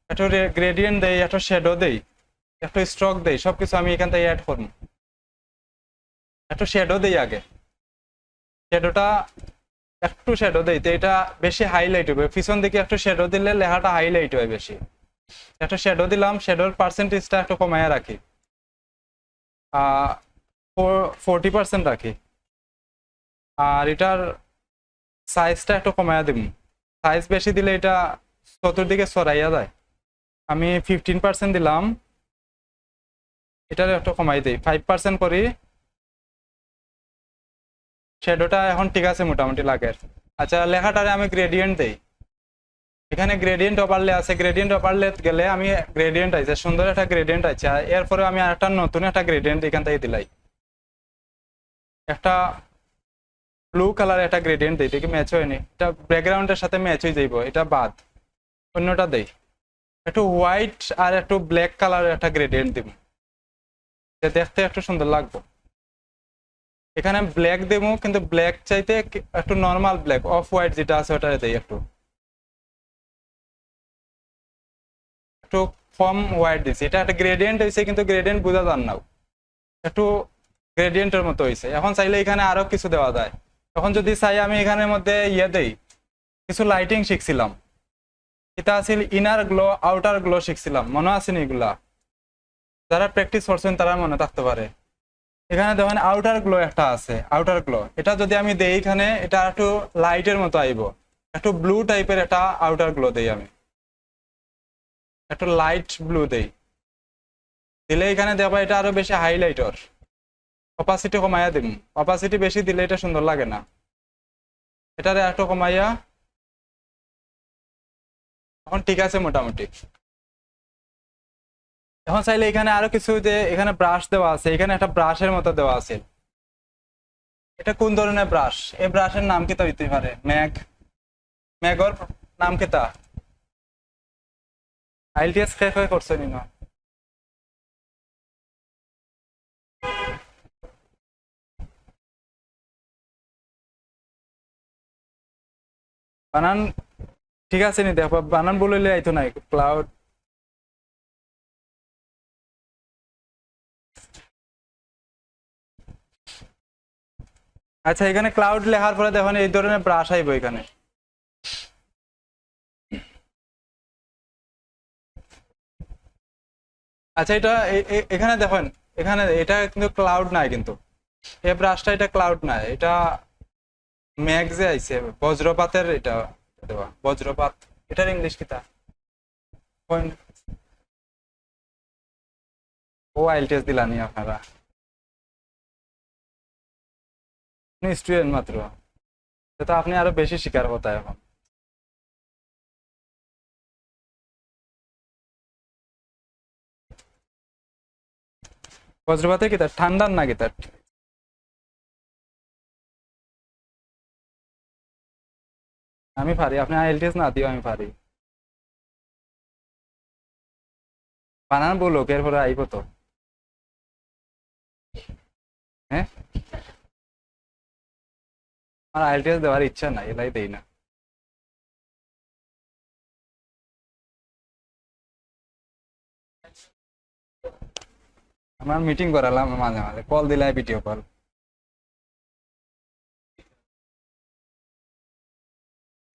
একটু গ্রেডিয়েন্ট দেই, একটু শ্যাডো দেই, একটু স্ট্রোক দেই, সবকিছু আমি এখান থেকে অ্যাড করবো। একটু শ্যাডো দেই আগে, শ্যাডোটা একটু শ্যাডো দেই তো এটা বেশি হাইলাইট হবে, পিছন দিকে একটু শ্যাডো দিলে লেখাটা হাইলাইট হয় বেশি। একটু শ্যাডো দিলাম, শ্যাডোর পার্সেন্টেজটা একটু কমায় রাখি, 40% রাখি। আর এটার সাইজটা একটু কমায়া দিব, সাইজ বেশি দিলে এটা চতুর্দিকে ছড়াইয়া যায়। আমি 15% দিলাম, এটার একটু কমাই দিই, 5% করি। শ্যাডোটা এখন ঠিক আছে মোটামুটি লাগে। আচ্ছা লেখাটারে আমি গ্রেডিয়েন্ট দেই, এখানে গ্রেডিয়েন্ট ওভারলে আছে, গ্রেডিয়েন্ট ওভারলে গেলে আমি গ্রেডিয়েন্ট আছে, সুন্দর একটা গ্রেডিয়েন্ট আছে। এরপরে আমি আরেকটা নতুন একটা গ্রেডিয়েন্ট এখান থেকে দিলাই, একটা ব্লু কালার একটা গ্রেডিয়েন্ট দিই, দেখি ম্যাচ হয়নি, এটা ব্যাকগ্রাউন্ডের সাথে ম্যাচ হয়ে যাইব, এটা বাদ, অন্যটা দেই। একটু হোয়াইট আর একটু ব্ল্যাক কালারের একটা গ্রেডিয়েন্ট দিব, দেখতে একটু সুন্দর লাগবে। এখানে ব্ল্যাক দেবো, কিন্তু ব্ল্যাক চাইতে একটু নর্মাল ব্ল্যাক, অফ হোয়াইট যেটা আছে ওটা দেই, একটু একটু কম হোয়াইট দিছি। এটা একটা গ্রেডিয়েন্ট হয়েছে কিন্তু গ্রেডিয়েন্ট বোঝা যান না, একটু গ্রেডিয়েন্টের মতো হয়েছে। এখন চাইলে এখানে আরো কিছু দেওয়া যায়। এখন যদি চাই আমি এখানের মধ্যে ইয়ে দেই, কিছু লাইটিং শিখছিলাম, এটা আছিল ইনার গ্লো আউটার গ্লো শিখছিলাম, মনে আছে নি এগুলা? যারা প্র্যাকটিস করছেন তারা মনে থাকতে পারে। এখানে দেখেন আউটার গ্লো একটা আছে, আউটার গ্লো, এটা যদি আমি দেই এখানে, এটা একটু লাইটের মতো আইব, একটু ব্লু টাইপের একটা আউটার গ্লো দেই আমি, একটু লাইট ব্লু দেই, দিলে এখানে দেবা এটা আরো বেশি হাইলাইটর। অপাসিটি কমাইয়া দিম, অপাসিটি বেশি দিলে এটা সুন্দর লাগে না, এটারে একটু কমাইয়া। এখন ঠিক আছে মোটামুটি। এখন চাইলে এখানে আরো কিছু, যে এখানে ব্রাশ দেওয়া আছে, এখানে একটা ব্রাশের মতো দেওয়া আছে, এটা কোন ধরনের ব্রাশ? এই ব্রাশের নাম কি তা হইতে পারে? ম্যাগর নাম কি তা? আইএলটিএস শেষ হয়ে করছে নি না? বানান ঠিক আছে নি? দেখো বানান বললে আইতো নাই, ক্লাউড। আচ্ছা এখানে ক্লাউড লেখার পরে দেখুন এই ধরনের ব্রাশ আইব এখানে। আচ্ছা এটা এখানে দেখুন, এখানে এটা কিন্তু ক্লাউড নাই, কিন্তু এই ব্রাশটা এটা ক্লাউড নাই, এটা ম্যাগ যে আইছে বজ্রপাতের, এটা দেওয়া বজ্রপাত, এটার ইংলিশ কিতা? ও আইএলটিএস দিলানি আপনারা, স্টুডেন্ট মাত্র, তো আপনি আরো বেশি শিকার কথা এখন। বজ্রপাতে কি তার ঠান্ডার না কি তার? আমি পারি, আপনি আইএলটিএস না দিও আমি পারি। বানান বলো এরপরে আইব তো, হ্যাঁ? আমার আইএলটিএস দেওয়ার ইচ্ছা নাই, এলাই দেই না। আমার মিটিং করালাম মাঝে মাঝে, কল দিলাই ভিডিও কল।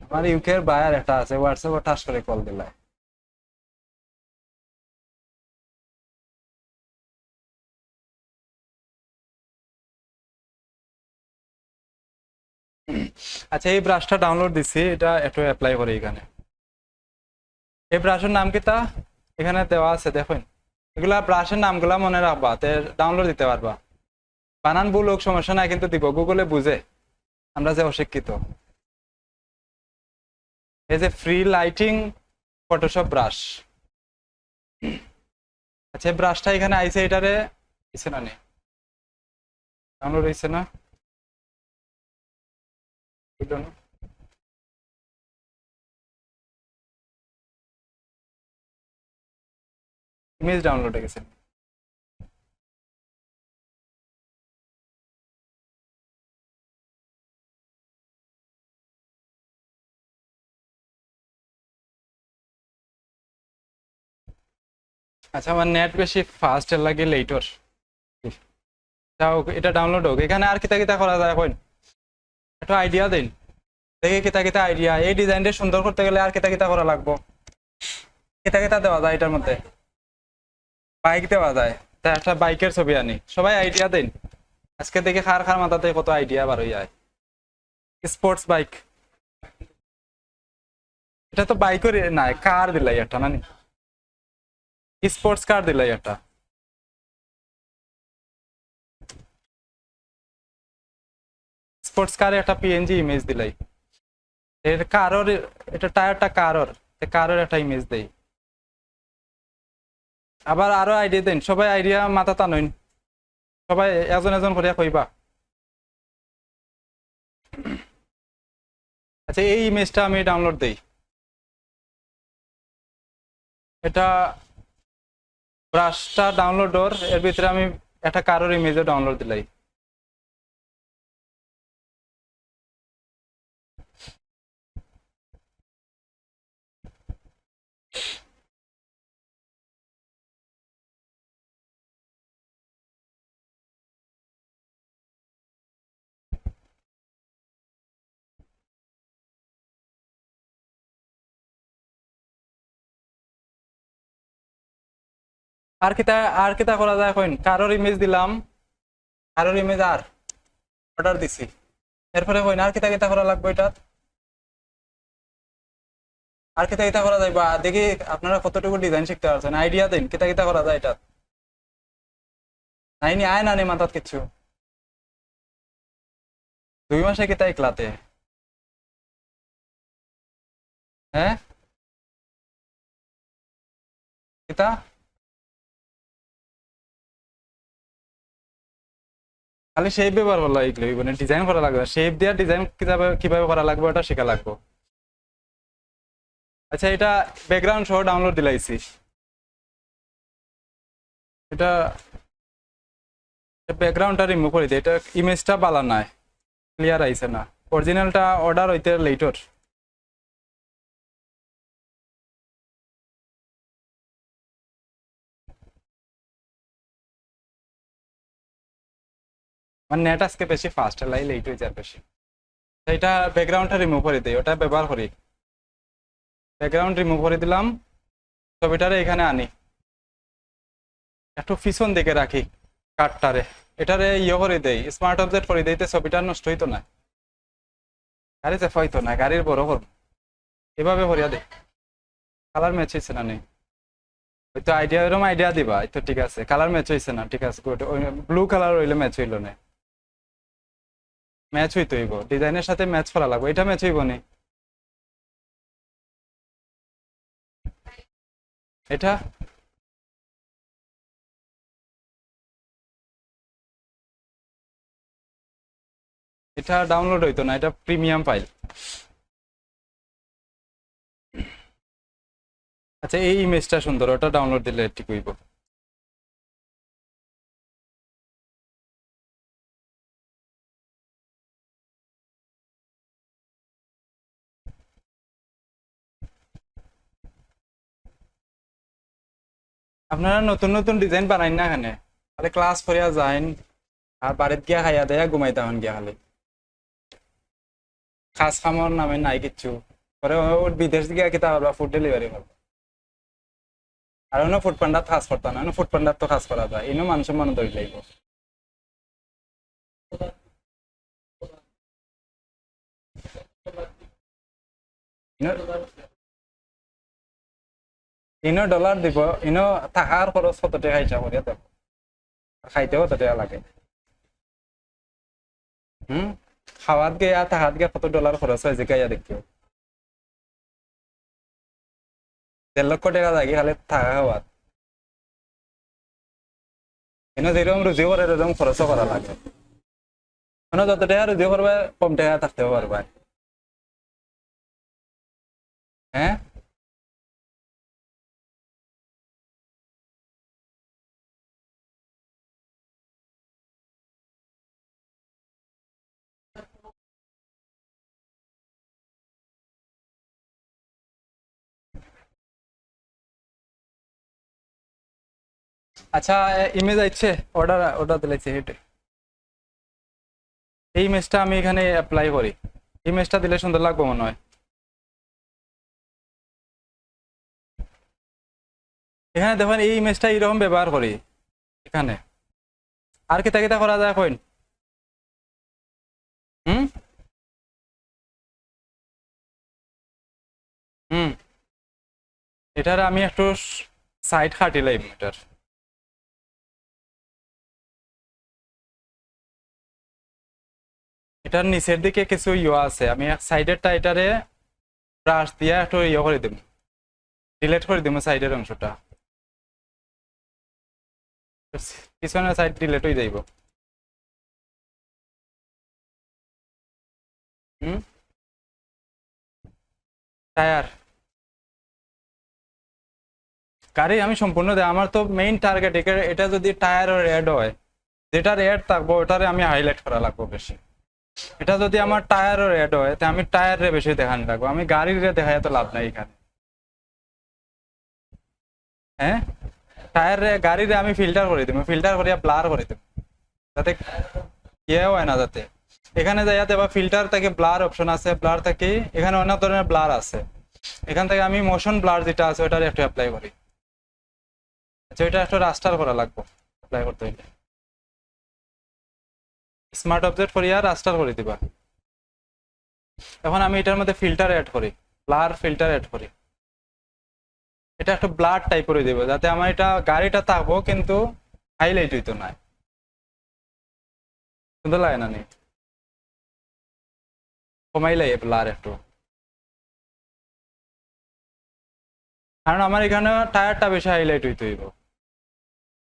আমার ইউকের বায়ার একটা আছে, হোয়াটসঅ্যাপে ঠাস করে কল দিলাই। আচ্ছা এই ব্রাশটা ডাউনলোড দিছি, এটা একটু অ্যাপ্লাই করি এখানে। এই ব্রাশের নাম কি তা এখানে দেওয়া আছে দেখুন, এগুলা ব্রাশের নামগুলা মনে রাখবা, ডাউনলোড দিতে পারবা। বানান ভুল হোক সমস্যা নাই, কিন্তু দিব, গুগলে বুঝে, আমরা যে অশিক্ষিত। এই যে ফ্রি লাইটিং ফটোশপ ব্রাশ। আচ্ছা ব্রাশটা এখানে আইছে, এটারে দিছে না নেই, ডাউনলোড হইছে না, ইমেজ ডাউনলোড হয়ে গেছে। আচ্ছা আমার নেট বেশি ফাস্ট এর লাগে লেটর, যাও এটা ডাউনলোড হোক। এখানে আর কিতা কিতা করা যায় এখন একটা আইডিয়া দিন দেখে, কিতা কিতা আইডিয়া এই ডিজাইনটা সুন্দর করতে গেলে আর কিতা কিতা করা লাগবো, কিতা কিতা দেওয়া যায় এটার মধ্যে। বাইক দেওয়া যায়, তা একটা বাইকের ছবি আনি, সবাই আইডিয়া দিন। আজকে দেখে খার খার মাথাতে কত আইডিয়া বার হয়ে যায়। স্পোর্টস বাইক, এটা তো বাইকের নাই, কার দিলাই একটা নানি, স্পোর্টস কার দিলাই একটা। স্পোর্টস কারে একটা পিএনজি ইমেজ দিলাই, এর কারোর, এটা টায়ারটা কারোর, কারোর একটা ইমেজ দেই। আবার আরো আইডিয়া দেন, সবাই আইডিয়া মাথা টানুন, সবাই এজন এজন করে কইবা। আচ্ছা এই ইমেজটা আমি ডাউনলোড দেই, এটা ব্রাশটা ডাউনলোডর, এর ভিতরে আমি একটা কারোর ইমেজও ডাউনলোড দিলাই। আর কিতা, আর কিতা করা যায় এখন, কারোর ইমেজ দিলাম, কারোর ইমেজ আর অর্ডার দিছি, এরপরে কইন আর কিতা কিতা করা লাগবে এটা, আর কিতা কিতা করা যায় বা দেখি আপনারা কতটুকু ডিজাইন শিখতে পারছেন, আইডিয়া দেন কিতা কিতা করা যায় এটা। নাইনি আয় না নে মাথাত কিচ্ছু, 2 মাসে কিতা একলাতে, হ্যাঁ কিতা খালি শেপ ব্যবহার করা লাগলো, মানে ডিজাইন করা লাগবে, শেপ দিয়া ডিজাইন কিভাবে কিভাবে করা লাগবে ওটা শেখা লাগবে। আচ্ছা এটা ব্যাকগ্রাউন্ড সহ ডাউনলোড দিলাইছি, এটা ব্যাকগ্রাউন্ডটা রিমুভ করে দিই, এটা ইমেজটা বালা নাই, ক্লিয়ার আইছে না, অরিজিনালটা অর্ডার হইতে লেটর। মানে নেট আজকে বেশি ফাস্ট লাই লেট হয়ে যায় বেশি। এটা ব্যাকগ্রাউন্ডটা রিমুভ করে দিই, ওটা ব্যবহার করি, ব্যাকগ্রাউন্ড রিমুভ করে দিলাম, ছবিটারে এখানে আনি, একটু পিছন দিকে রাখি কাঠটারে, এটারে ইয়ে করে দেই, স্মার্ট অবজেক্ট করে দিইতে ছবিটা নষ্ট হইতো না, গাড়ি চেফা হইতো না, গাড়ির বড় করবো, এভাবে করিয়া দেই। কালার ম্যাচ হয়েছে না নেই, ওই তো আইডিয়া, এরকম আইডিয়া দিবা, এই তো ঠিক আছে, কালার ম্যাচ হয়েছে না, ঠিক আছে গুড, ওই ব্লু কালার হইলে ম্যাচ হইলো না, ম্যাচ হইতে হইব, ডিজাইনের সাথে ম্যাচ করা লাগবে, এটা ম্যাচ হইব নি, এটা এটা ডাউনলোড হইতো না, এটা প্রিমিয়াম ফাইল। আচ্ছা এই ইমেজটা সুন্দর, ওটা ডাউনলোড দিলে ঠিক হইব। আপনারা নতুন নতুন ডিজাইন বানাইন না এখানে, খালি ক্লাস করিয়া যাইন আর বাড়িত গিয়া খাইয়া দেয়া ঘুমাই তখন গিয়া খালি, খাস খামর নামে নাই কিচ্ছু, পরে ওর বিদেশ গিয়া কিতা করবা, ফুড ডেলিভারি করবা। আর অন্য ফুড পান্ডাত কাজ করতাম না, ফুড পান্ডাত তো কাজ করা যায়, ইনো মানুষ মনে ধরি লাগবে। ইনো ডলার দিব, ইনো থাকার খরচ কত টাকা হিসাব করিয়া দেব, খাইতে কত টাকা লাগে, হুম, খাওয়াত গিয়া থাকাত গিয়া কত ডলার খরচ হয় যে গাইয়া দেখিও। 1.5 লক্ষ লাগে খালি থাকা খাওয়া, এনে যেরকম রুজি করে এরকম খরচও করা লাগে, মানে যত টাকা রুজি করবে কম টাকা থাকতেও পারবে। হ্যাঁ, আচ্ছা, ইমেজ আইছে, অর্ডার অর্ডার দিলেছে হেটে, এই ইমেজটা আমি এখানে অ্যাপ্লাই করি, ইমেজটা দিলে সুন্দর লাগবে মনে হয়। এখানে দেখুন এই ইমেজটা এইরকম ব্যবহার করি এখানে, আর কিতা কিতা করা যায় কইন? হুম হুম এটার আমি একটু সাইড খাটিলাম এটার, এটার নিচের দিকে কিছু ইয়ে আছে, আমি এক সাইডেরটা এটারে ব্রাশ দিয়ে একটু ইয়ে করে দেবো, ডিলেট করে দেবো সাইডের অংশটা, পিছনের সাইড ডিলেট হয়ে যাইব। হুম টায়ার, গাড়ি আমি সম্পূর্ণ দেয়, আমার তো মেইন টার্গেট এটা যদি টায়ার রেড হয়, যেটা রেড থাকবো ওটারে আমি হাইলাইট করা লাগবো বেশি। এটা যদি আমার টায়ার রেড হয় তাহলে আমি টায়ারে বেশি দেখান রাখবো, আমি গাড়ির দেখায় তো লাভ নাই এখানে। হ্যাঁ, টায়ার গাড়িরে আমি ফিল্টার করে দেবো, ফিল্টার করিয়া ব্লার করে দেবো, যাতে ইয়ে হয় না, যাতে এখানে যাইতে বা ফিল্টার থেকে ব্লার অপশন আছে, ব্লার থেকে এখানে অনেক ধরনের ব্লার আছে, এখান থেকে আমি মোশন ব্লার যেটা আছে ওটার একটু অ্যাপ্লাই করি। আচ্ছা, ওইটা একটু রাস্টার করা লাগবে অ্যাপ্লাই করতে হইলে, স্মার্ট অবজেক্ট করিয়া রাস্টার করে দিবা। এখন আমি এটার মধ্যে ফিল্টার অ্যাড করি, ব্লার ফিল্টার অ্যাড করি, এটা একটু ব্লার টাইপ করে দেবো যাতে আমার এটা গাড়িটা থাকবো কিন্তু হাইলাইট হইতো না, সুন্দর লাগে না নি? কমাইলাই ব্লার একটু, কারণ আমার এখানে টায়ারটা বেশি হাইলাইট হইতে হইব,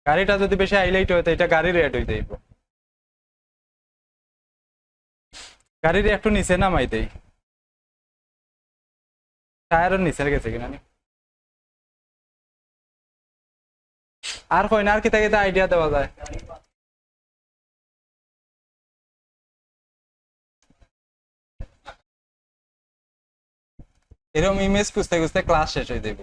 গাড়িটা যদি বেশি হাইলাইট হয় তো এটা গাড়ির রেড হইতে হইব। গাড়ির একটু নিচে নামাই দেই, টায়ারের নিচে গেছে কিনা নি? আর কই না, আর কিতা কিতা আইডিয়া দেওয়া যায়? এরকম ইমেজ খুঁজতে খুঁজতে ক্লাস শেষ হয়ে যাইব।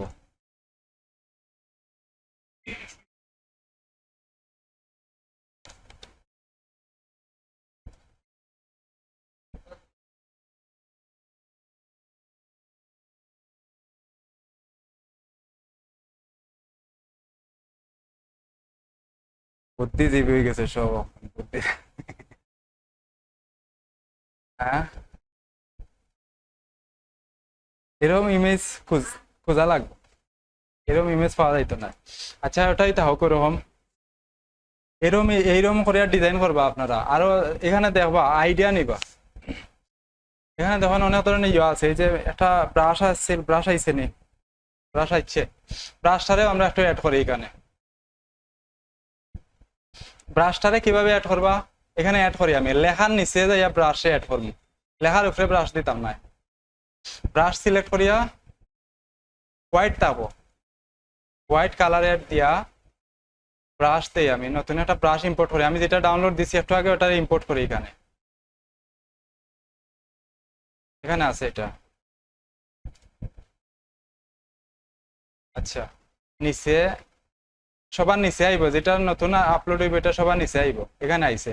বুদ্ধিজীবী হয়ে গেছে সব বুদ্ধি। হ্যাঁ, এরকম ইমেজ খোঁজা লাগবে, এরকম ইমেজ পাওয়া যাইতো না। আচ্ছা, ওটাই তো হোক ওরকম, এরকম এইরকম করে ডিজাইন করবা আপনারা, আরো এখানে দেখবা আইডিয়া নিবা, এখানে দেখুন অনেক ধরনের ইয়ে আছে, এই যে একটা ব্রাশ আসছে, ব্রাশ আইছে নি, ব্রাশ আইছে, ব্রাশটারে আমরা একটু অ্যাড করি এখানে। ব্রাশটারে কিভাবে অ্যাড করবা? এখানে অ্যাড করি আমি লেখার নিচে যাইয়া ব্রাশে অ্যাড করবো, লেখার উপরে ব্রাশ দিতাম না, ব্রাশ সিলেক্ট করিয়া হোয়াইট থাকবো, হোয়াইট কালার অ্যাড দিয়া ব্রাশ দেই, আমি নতুন একটা ব্রাশ ইম্পোর্ট করি, আমি যেটা ডাউনলোড দিছি একটু আগে ওটা ইম্পোর্ট করি এখানে, এখানে আছে এটা। আচ্ছা, নিচে সবার নিচে আইব, যেটা নতুন আপলোড হইব এটা সবার নিচে আইব, এখানে আইছে,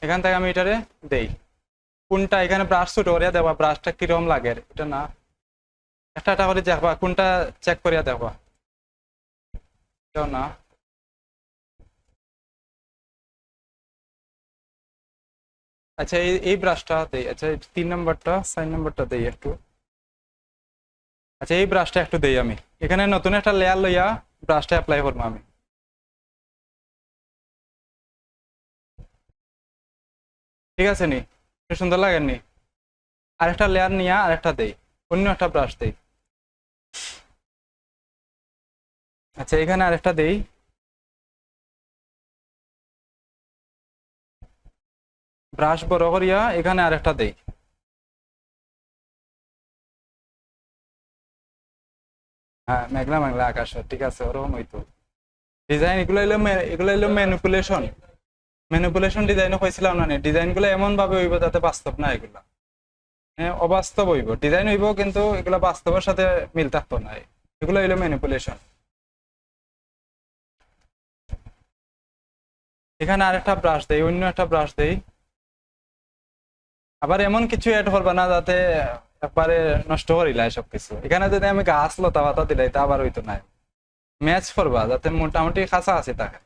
এখান থেকে আমি এটারে দেই, কোনটা এখানে ব্রাশ ছোট করিয়া দেবা, ব্রাশটা কিরকম লাগে এটা না, একটা একটা করে দেখবা কোনটা চেক করিয়া দেখবা, এটাও না। আচ্ছা, এই ব্রাশটা দেই, আচ্ছা 3 নম্বরটা 4 নম্বরটা দেই একটু, আচ্ছা এই ব্রাশটা একটু দেই আমি, এখানে নতুন একটা লেয়ার লইয়া ব্রাশটা অ্যাপ্লাই করবো আমি, ঠিক আছে নি? একটু সুন্দর লাগেননি? আরেকটা লেয়ার নিয়ে আরেকটা দেই, অন্য একটা ব্রাশ দেই, আচ্ছা এখানে আরেকটা দেই, ব্রাশ বড় করিয়া এখানে আরেকটা দেই। হ্যাঁ মেঘলা মেঘলা আকাশ, ঠিক আছে ওরকম হইতো ডিজাইন। এগুলো হইলো ম্যানিপুলেশন। ম্যানিপুলেশন ডিজাইনও কইছিলাম না, ডিজাইন গুলো এমন ভাবে হইব যাতে বাস্তব না, এগুলা হ্যাঁ অবাস্তব হইব, ডিজাইন হইব কিন্তু এগুলা বাস্তবের সাথে মিল থাকতো না, এগুলো হইলো ম্যানিপুলেশন। এখানে আরেকটা ব্রাশ দেই, অন্য একটা ব্রাশ দেই। আবার এমন কিছু অ্যাড করবা না যাতে একবারে নষ্ট করিলাই সবকিছু। এখানে যদি আমি গাছ লতা পাতা দিলাই তা আবার হইতো না, ম্যাচ করবা যাতে মোটামুটি কাঁচা আছে থাকে।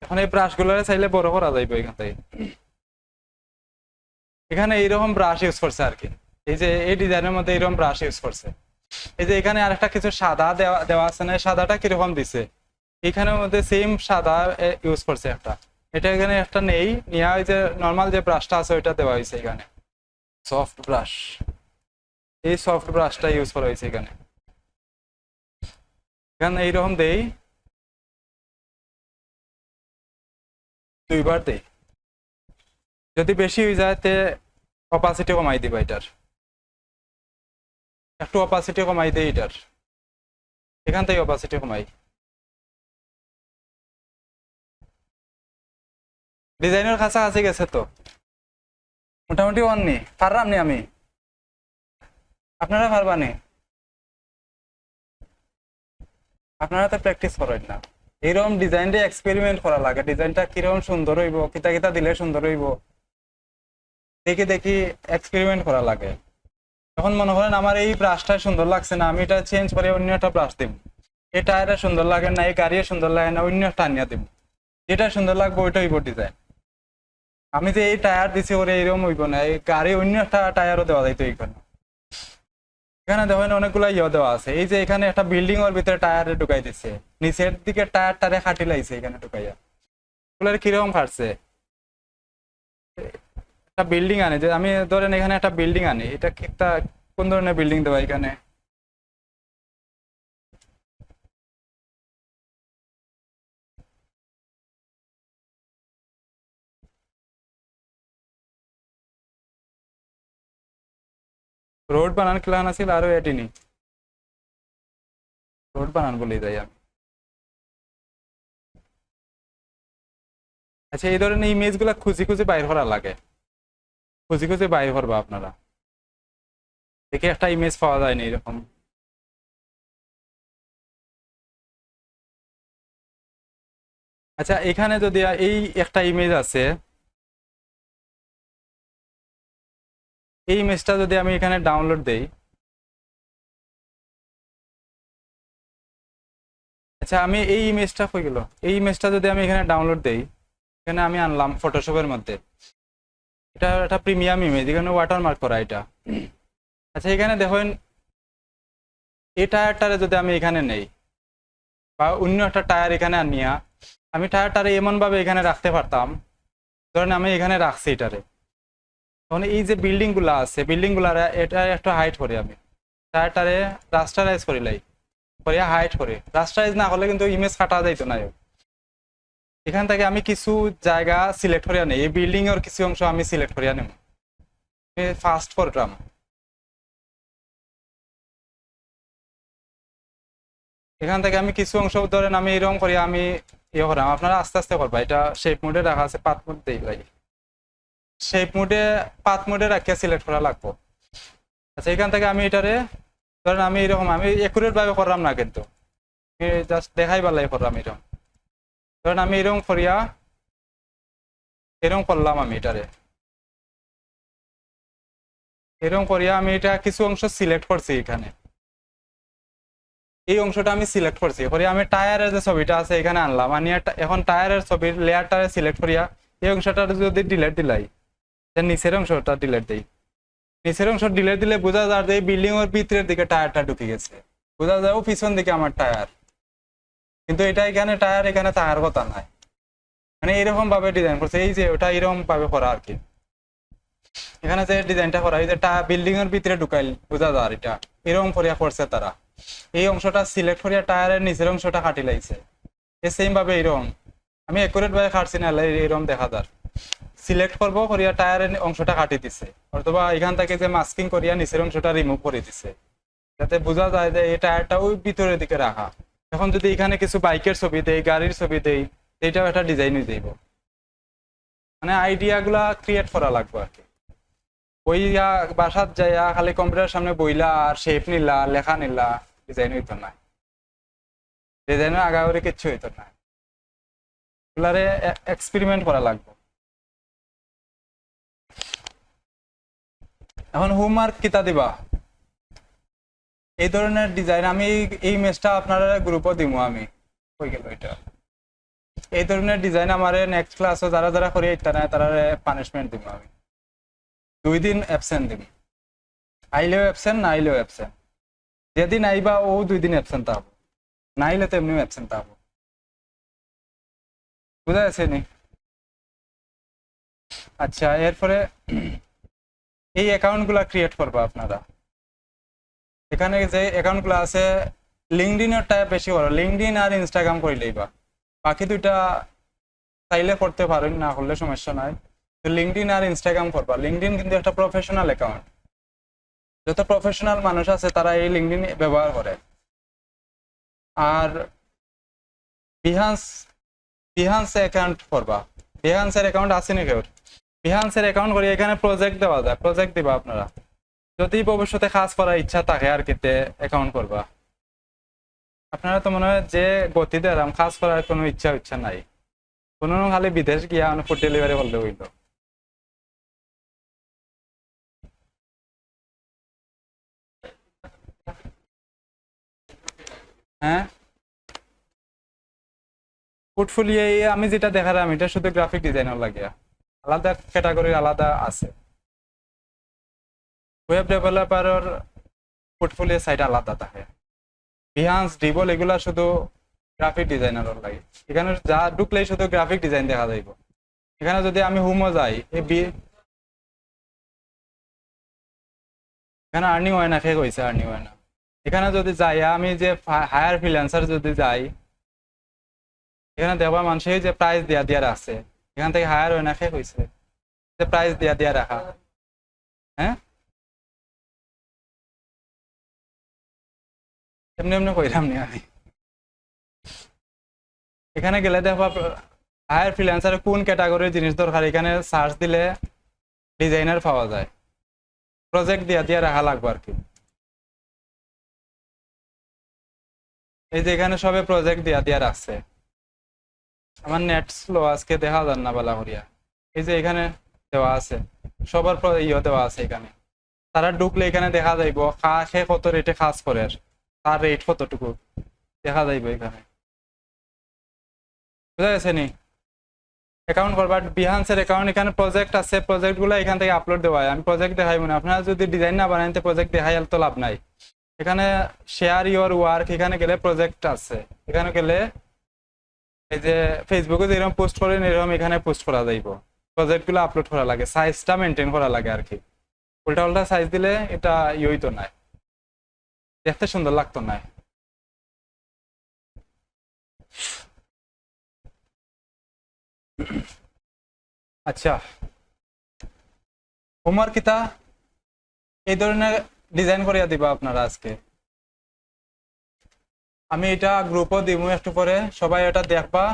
এখন এই ব্রাশ গুলো চাইলে বড় করা যাইব এখান থেকে। এখানে এইরকম ব্রাশ ইউজ করছে আর কি, এই যে এই ডিজাইনের মধ্যে এইরকম ব্রাশ ইউজ করছে। এই যে এখানে আরেকটা কিছু সাদা দেওয়া দেওয়া আছে না, সাদাটা কিরকম দিছে, এখানের মধ্যে সেম সাদা ইউজ করছে একটা। এটা এখানে একটা নেই, নিয়ে ওই যে নর্মাল যে ব্রাশটা আছে ওইটা দেওয়া হয়েছে এখানে, সফট ব্রাশ। এই সফট ব্রাশটা ইউজ করা হয়েছে এখানে। এখানে এইরকম দেই, দুইবার দেই। যদি বেশি হয়ে যায় তে অপাসিটি কমাই দিবা এটার, একটু অপাসিটি কমাই দেই এটার, এখান থেকে অপাসিটি কমাই। ডিজাইনের কাছাকাছি গেছে তো মোটামুটি, অননি পারলাম নি আমি, আপনারা পারবানি, আপনারা তো প্র্যাকটিস করেন না। এইরকম ডিজাইনটা এক্সপেরিমেন্ট করা লাগে, ডিজাইনটা কিরকম সুন্দর হইব, কিতা কিতা দিলে সুন্দর হইব দেখি দেখি এক্সপেরিমেন্ট করা লাগে। এখন মনে করেন আমার এই ব্রাশটা সুন্দর লাগছে না, আমি এটা চেঞ্জ করে অন্য একটা ব্রাশ দিব। এই টায়ারে সুন্দর লাগে না, এই গাড়িও সুন্দর লাগে না, অন্য একটা আনিয়া দিব, যেটা সুন্দর লাগবে ওইটা হইব ডিজাইন। আমি যে এই টায়ার দিছি ওরে এইরকম হইব না, এই গাড়ি অন্য একটা টায়ারও দেওয়া যাইতো এইখানে। এখানে দেখেন অনেকগুলো ইয়ে দেওয়া আছে, এই যে এখানে একটা বিল্ডিং এর ভিতরে টায়ারে ঢুকাই দিচ্ছে, নিচের দিকে টায়ার টারে খাটি লাইছে এখানে ঢুকাইয়া, এগুলোর কিরকম ফাটছে। একটা বিল্ডিং আনে, যে আমি ধরেন এখানে একটা বিল্ডিং আনি, এটা একটা কোন ধরনের বিল্ডিং দেওয়া এখানে, রোড বানান প্ল্যান আছিল আরো এটিনি, রোড বানান বলে যাই আমি। আচ্ছা এই ধরনের ইমেজ গুলা খুঁজি খুঁজি বাইর করা লাগে, খুঁজি খুঁজি বাইর করবা আপনারা, দেখে একটা ইমেজ পাওয়া যায় না এরকম। আচ্ছা এখানে যদি এই একটা ইমেজ আছে, এই ইমেজটা যদি আমি এখানে ডাউনলোড দেই, আচ্ছা আমি এই ইমেজটা হয়ে গেল, এই ইমেজটা যদি আমি এখানে ডাউনলোড দেই, এখানে আমি আনলাম ফটোশপের মধ্যে, এটা একটা প্রিমিয়াম ইমেজ, এখানে ওয়াটারমার্ক করা এটা। আচ্ছা এখানে দেখেন এই টায়ারটারে যদি আমি এখানে নেই বা অন্য একটা টায়ার এখানে আনিয়া আমি টায়ারটারে এমন ভাবে এখানে রাখতে পারতাম, ধরেন আমি এখানে রাখছি এটারে, তখন এই যে বিল্ডিং গুলা আছে বিল্ডিং গুলার এটা একটু হাইট করি আমি, টায়ারটারে রাস্টারাইজ করি লাই করিয়া হাইট করে, রাস্টারাইজ না করলে কিন্তু ইমেজ কাটা যাইতো না। এখান থেকে আমি কিছু জায়গা সিলেক্ট করিয়া নেই, এই বিল্ডিং এর কিছু অংশ আমি সিলেক্ট করিয়া নেব, ফাস্ট করতাম। এখান থেকে আমি কিছু অংশ ধরেন আমি এরকম করি, আমি ইয়ে করাম, আপনারা আস্তে আস্তে করবা। এটা শেপ মোডে রাখা আছে, পাত মোড দেই ভাই, শেপ মোডে পাত মোডে রাখিয়া সিলেক্ট করা লাগবো। আচ্ছা এখান থেকে আমি এটারে ধরেন আমি এরকম আমি একুরেট ভাবে করলাম না, কিন্তু জাস্ট দেখাই পারলাই করলাম এরকম, ধরেন আমি এরকম করিয়া এরকম করলাম, আমি এটারে এরকম করিয়া আমি এটা কিছু অংশ সিলেক্ট করছি এখানে, এই অংশটা আমি সিলেক্ট করছি করে আমি টায়ারের যে ছবিটা আছে এখানে আনলাম, আনি এখন টায়ারের ছবির লেয়ারটারে সিলেক্ট করিয়া এই অংশটা যদি ডিলেট দিলাই, নিচের অংশটা ডিলেট দিই, নিচের অংশ ডিলেট দিলে বোঝা যায় যে বিল্ডিং এর ভিতরের দিকে টায়ারটা ঢুকে গেছে, বোঝা যায় ও পিছন দিকে আমার টায়ার, কিন্তু এটা এখানে টায়ার এখানে থাকার কথা নাই। মানে এরকম ভাবে ডিজাইন করছে, এই যে ওটা এরকম ভাবে করা আর কি। এখানে যে ডিজাইনটা করা এটা বিল্ডিং এর ভিতরে ঢুকাইল বোঝা যায় এটা এরকম করিয়া করছে তারা। এই অংশটা সিলেক্ট করিয়া টায়ারের নিচের অংশটা কাটি লাইছে সেম ভাবে এরকম। আমি একুরেট ভাবে কাটছি না, এরকম দেখা যায়। সিলেক্ট করবো করিয়া টায়ারের অংশটা কাটি দিছে, অথবা এখান থেকে যে মাস্কিং করিয়া নিচের অংশটা রিমুভ করে দিছে, যাতে বোঝা যায় যে এই টায়ারটা ওই ভিতরের দিকে রাখা। এখন যদি এখানে কিছু বাইকের ছবি দেই, গাড়ির ছবি দেই, এটাও একটা ডিজাইন হয়ে যাইব। মানে আইডিয়া গুলা ক্রিয়েট করা লাগবে আর কি। ওই বাসাত যাইয়া খালি কম্পিউটার সামনে বইলা আর শেপ নিলা, লেখা নিলা, ডিজাইন হইতো না। ডিজাইনের আগাগোড়ি কিচ্ছু হইতো না, এগুলারে এক্সপেরিমেন্ট করা লাগবে। এখন হোমওয়ার্ক কিতা দিবা? এই ধরনের ডিজাইন আমি এই মেজটা আপনারা গ্রুপও দিব। আমি হয়ে গেল এটা। এই ধরনের ডিজাইন আমার নেক্সট ক্লাসে যারা যারা করি এটা না তারা পানিশমেন্ট দিব। আমি 2 দিন অ্যাবসেন্ট দিব, আইলেও অ্যাবসেন্ট না আইলেও অ্যাবসেন্ট। যেদিন আইবা ও 2 দিন অ্যাবসেন্ট থাকবো, না আইলে তো এমনিও অ্যাবসেন্ট থাকবো। বুঝা যাচ্ছে নি? আচ্ছা, এরপরে এই অ্যাকাউন্টগুলো ক্রিয়েট করবা আপনারা। এখানে যে অ্যাকাউন্টগুলো আছে লিঙ্কডইনের টাইপ বেশি করো, লিঙ্কডইন আর ইনস্টাগ্রাম করলেই বা বাকি দুইটা চাইলে করতে পারেন, না করলে সমস্যা নাই। তো লিঙ্কডইন আর ইনস্টাগ্রাম করবা। লিঙ্কডইন কিন্তু একটা প্রফেশনাল অ্যাকাউন্ট, যত প্রফেশনাল মানুষ আছে তারা এই লিঙ্কডইন ব্যবহার করে। আর বিহান্স বিহান্স অ্যাকাউন্ট করবা। বিহান্সের অ্যাকাউন্ট আছে নাকি ওর? বিহান্সের অ্যাকাউন্ট করে এখানে প্রজেক্ট দেওয়া যায়, প্রজেক্ট দিবা আপনারা। যদি ভবিষ্যতে কাজ করার ইচ্ছা থাকে আর কিতে অ্যাকাউন্ট করবা। আপনারা তো মনে হয় যে গতিতে এরকম কাজ করার কোনো ইচ্ছা নাই, কোনো খালি বিদেশ গিয়া ফুড ডেলিভারি করলে হইল। হ্যাঁ, পোর্টফোলিও আমি যেটা দেখালাম এটা শুধু গ্রাফিক ডিজাইনার লাগিয়া, আলাদা ক্যাটাগরি আলাদা আছে। ওয়েব ডেভেলপারের পোর্টফোলিও সাইট আলাদা থাকে। বিহান্স, ডিবল এগুলা শুধু গ্রাফিক ডিজাইনার লাগে। এখানে যা ঢুকলেই শুধু গ্রাফিক ডিজাইন দেখা যাইব। এখানে যদি আমি হোমও যাই, এখানে আর্নিং হয় না, ফেক হয়েছে, আর্নিং হয় না। এখানে যদি যাই আমি যে হায়ার ফ্রিল্যান্সার যদি যাই, এখানে দেখবা মানুষের যে প্রাইস দিয়া দিয়া রাখছে, এখান থেকে হায়ার হয় না, ফেক হয়েছে, যে প্রাইস দিয়া দিয়া রাখা। হ্যাঁ, এমনি এমনি কইরাম নি আমি। এখানে গেলে দেখবা হায়ার ফ্রিল্যান্সারের কোন ক্যাটাগরির জিনিস দরকার, এখানে সার্চ দিলে ডিজাইনার পাওয়া যায়। প্রজেক্ট দিয়া দিয়া রাখা লাগবে আর কি। এই যে এখানে সবে প্রজেক্ট দিয়া দিয়া রাখছে। আমার নেট স্লো, আজকে দেখা যান না বলা করিয়া। এই যে এখানে দেওয়া আছে, সবার ইয়ে দেওয়া আছে এখানে। তারা ঢুকলে এখানে দেখা যাইব সে কত রেটে কাজ করে, তার রেট কতটুকু দেখা যাইব এখানে। বুঝা গেছে নি? অ্যাকাউন্ট করবার বিহান্সের অ্যাকাউন্ট, এখানে প্রজেক্ট আছে, প্রজেক্ট গুলো এখান থেকে আপলোড দেওয়া হয়। আমি প্রজেক্ট দেখাই মনে, আপনারা যদি ডিজাইন না বানাইন তো প্রজেক্ট দেখাই তো লাভ নাই। এখানে শেয়ার ইওর ওয়ার্ক, এখানে গেলে প্রজেক্ট আছে। এখানে গেলে এই যে ফেসবুকে যেরকম পোস্ট করেন এরকম এখানে পোস্ট করা যাইব। প্রজেক্ট গুলো আপলোড করা লাগে, সাইজটা মেনটেন করা লাগে আর কি। উল্টা উল্টা সাইজ দিলে এটা ইয়েই তো নাই, দেখতে সুন্দর লাগতো না। আচ্ছা, হোমওয়ার্ক কিতা এই ধরনের ডিজাইন করিয়া দিবা আপনারা আজকে। আমি এটা গ্রুপও দিব একটু পরে, সবাই এটা দেখবা,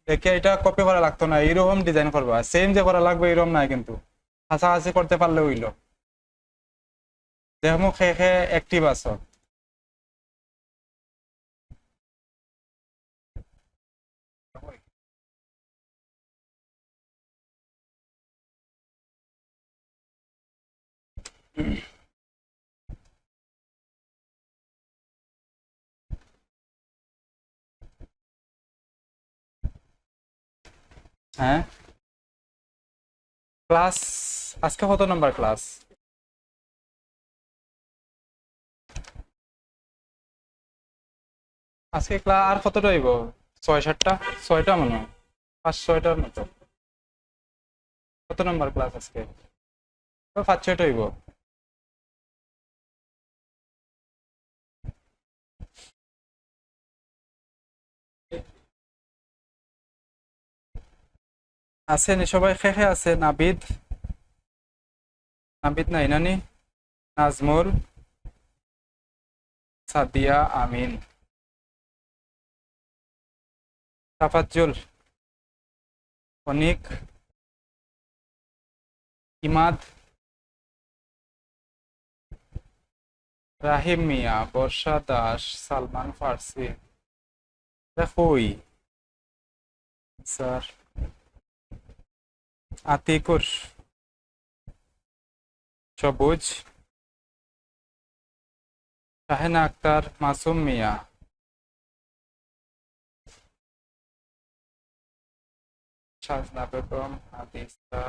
দেখে এটা কপি করা লাগতো না, এরকম ডিজাইন করবা। সেম যে করা লাগবে এরকম নাই কিন্তু, কাছাকাছি করতে পারলে হইল। দেখো খে খে অ্যাক্টিভ আছো। হ্যাঁ, ক্লাস আজকে কত নম্বর ক্লাস? আজকে ক্লাস আর কতটা হইব? 6-7টা, 6টা মনে হয়, 5-6টার মতো। কত নম্বর ক্লাস আজকে? 5-6টা হইব। আছে নি সবাই? খেখে আছে নাবিদ, নাবিদ নাই নানি, নাজমুল, সাদিয়া, আমিন, তাফাজ্জুল, অনিক, ইমাদ, রাহিম মিয়া, বর্ষা দাস, সালমান ফার্সি, কই স্যার, আতিকুর, সবুজ, শাহেনা আক্তার, মাসুম মিয়া, সাজনা বেগম, হাদিসা,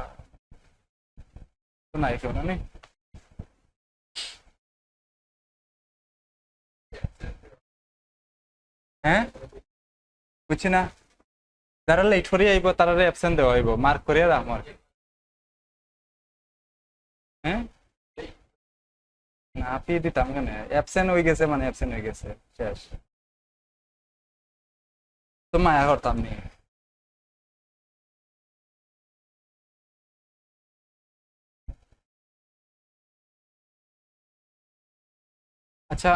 তো নাই কেউ না নি? হ্যাঁ বুঝছি না, যারা লেট করে আইব তারা অ্যাবসেন্ট দেওয়া হইব, মার্ক করিয়া দাম আর। হ্যাঁ না আপনি দিতাম কেন, অ্যাবসেন্ট হয়ে গেছে মানে অ্যাবসেন্ট হয়ে গেছে, শেষ। তো মায়া করতাম নি। আচ্ছা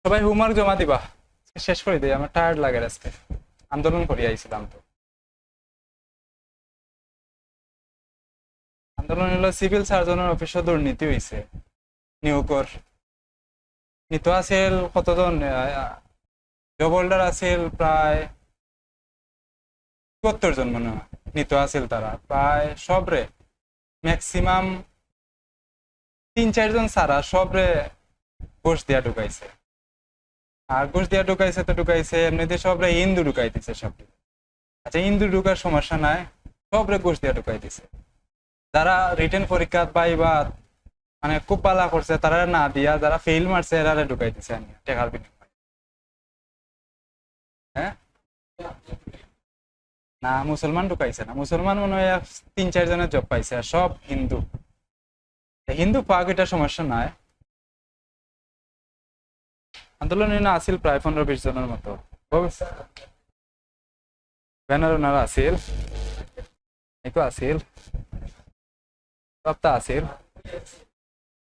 সবাই হোমওয়ার্ক জমা দিবা, শেষ করে দিই, আমার টায়ার্ড লাগে আজকে, আন্দোলন করে আইছিলাম তো। আন্দোলন হলো সিভিল সার্জনের অফিসে দুর্নীতি হয়েছে, নিয়োগর নিত আছিল কতজন, জব হোল্ডার আছিল প্রায় ৭৪ জন মনে হয়, নিত আছিল তারা প্রায় সবরে, ম্যাক্সিমাম ৩-৪ জন সারা সবরে ঘুষ দিয়া ঢুকাইছে। আর ঘুষ দিয়া ঢুকাইছে তো ঢুকাইছে, এমনিতে সবরে হিন্দু ঢুকাই দিছে সব। আচ্ছা হিন্দু ঢুকার সমস্যা নাই, সবরে ঘুষ দিয়া ঢুকাই দিছে। যারা রিটেন পরীক্ষা পাইবা মানে খুব পালা করছে তারা না দিয়া, যারা ফেল মারছে এরা ঢুকাই দিছে আমি টেকার বিনিময়ে। হ্যাঁ না মুসলমান ঢুকাইছে না, মুসলমান মনে হয় ৩-৪ জনের জব পাইছে, আর সব হিন্দু। হিন্দু পাক এটা সমস্যা নাই। আন্দোলনে না আসিল প্রায় 15-20 জনের মতো, ব্যানার ওনারা আসিল, একটু আসিল, সপ্তাহ আসিল।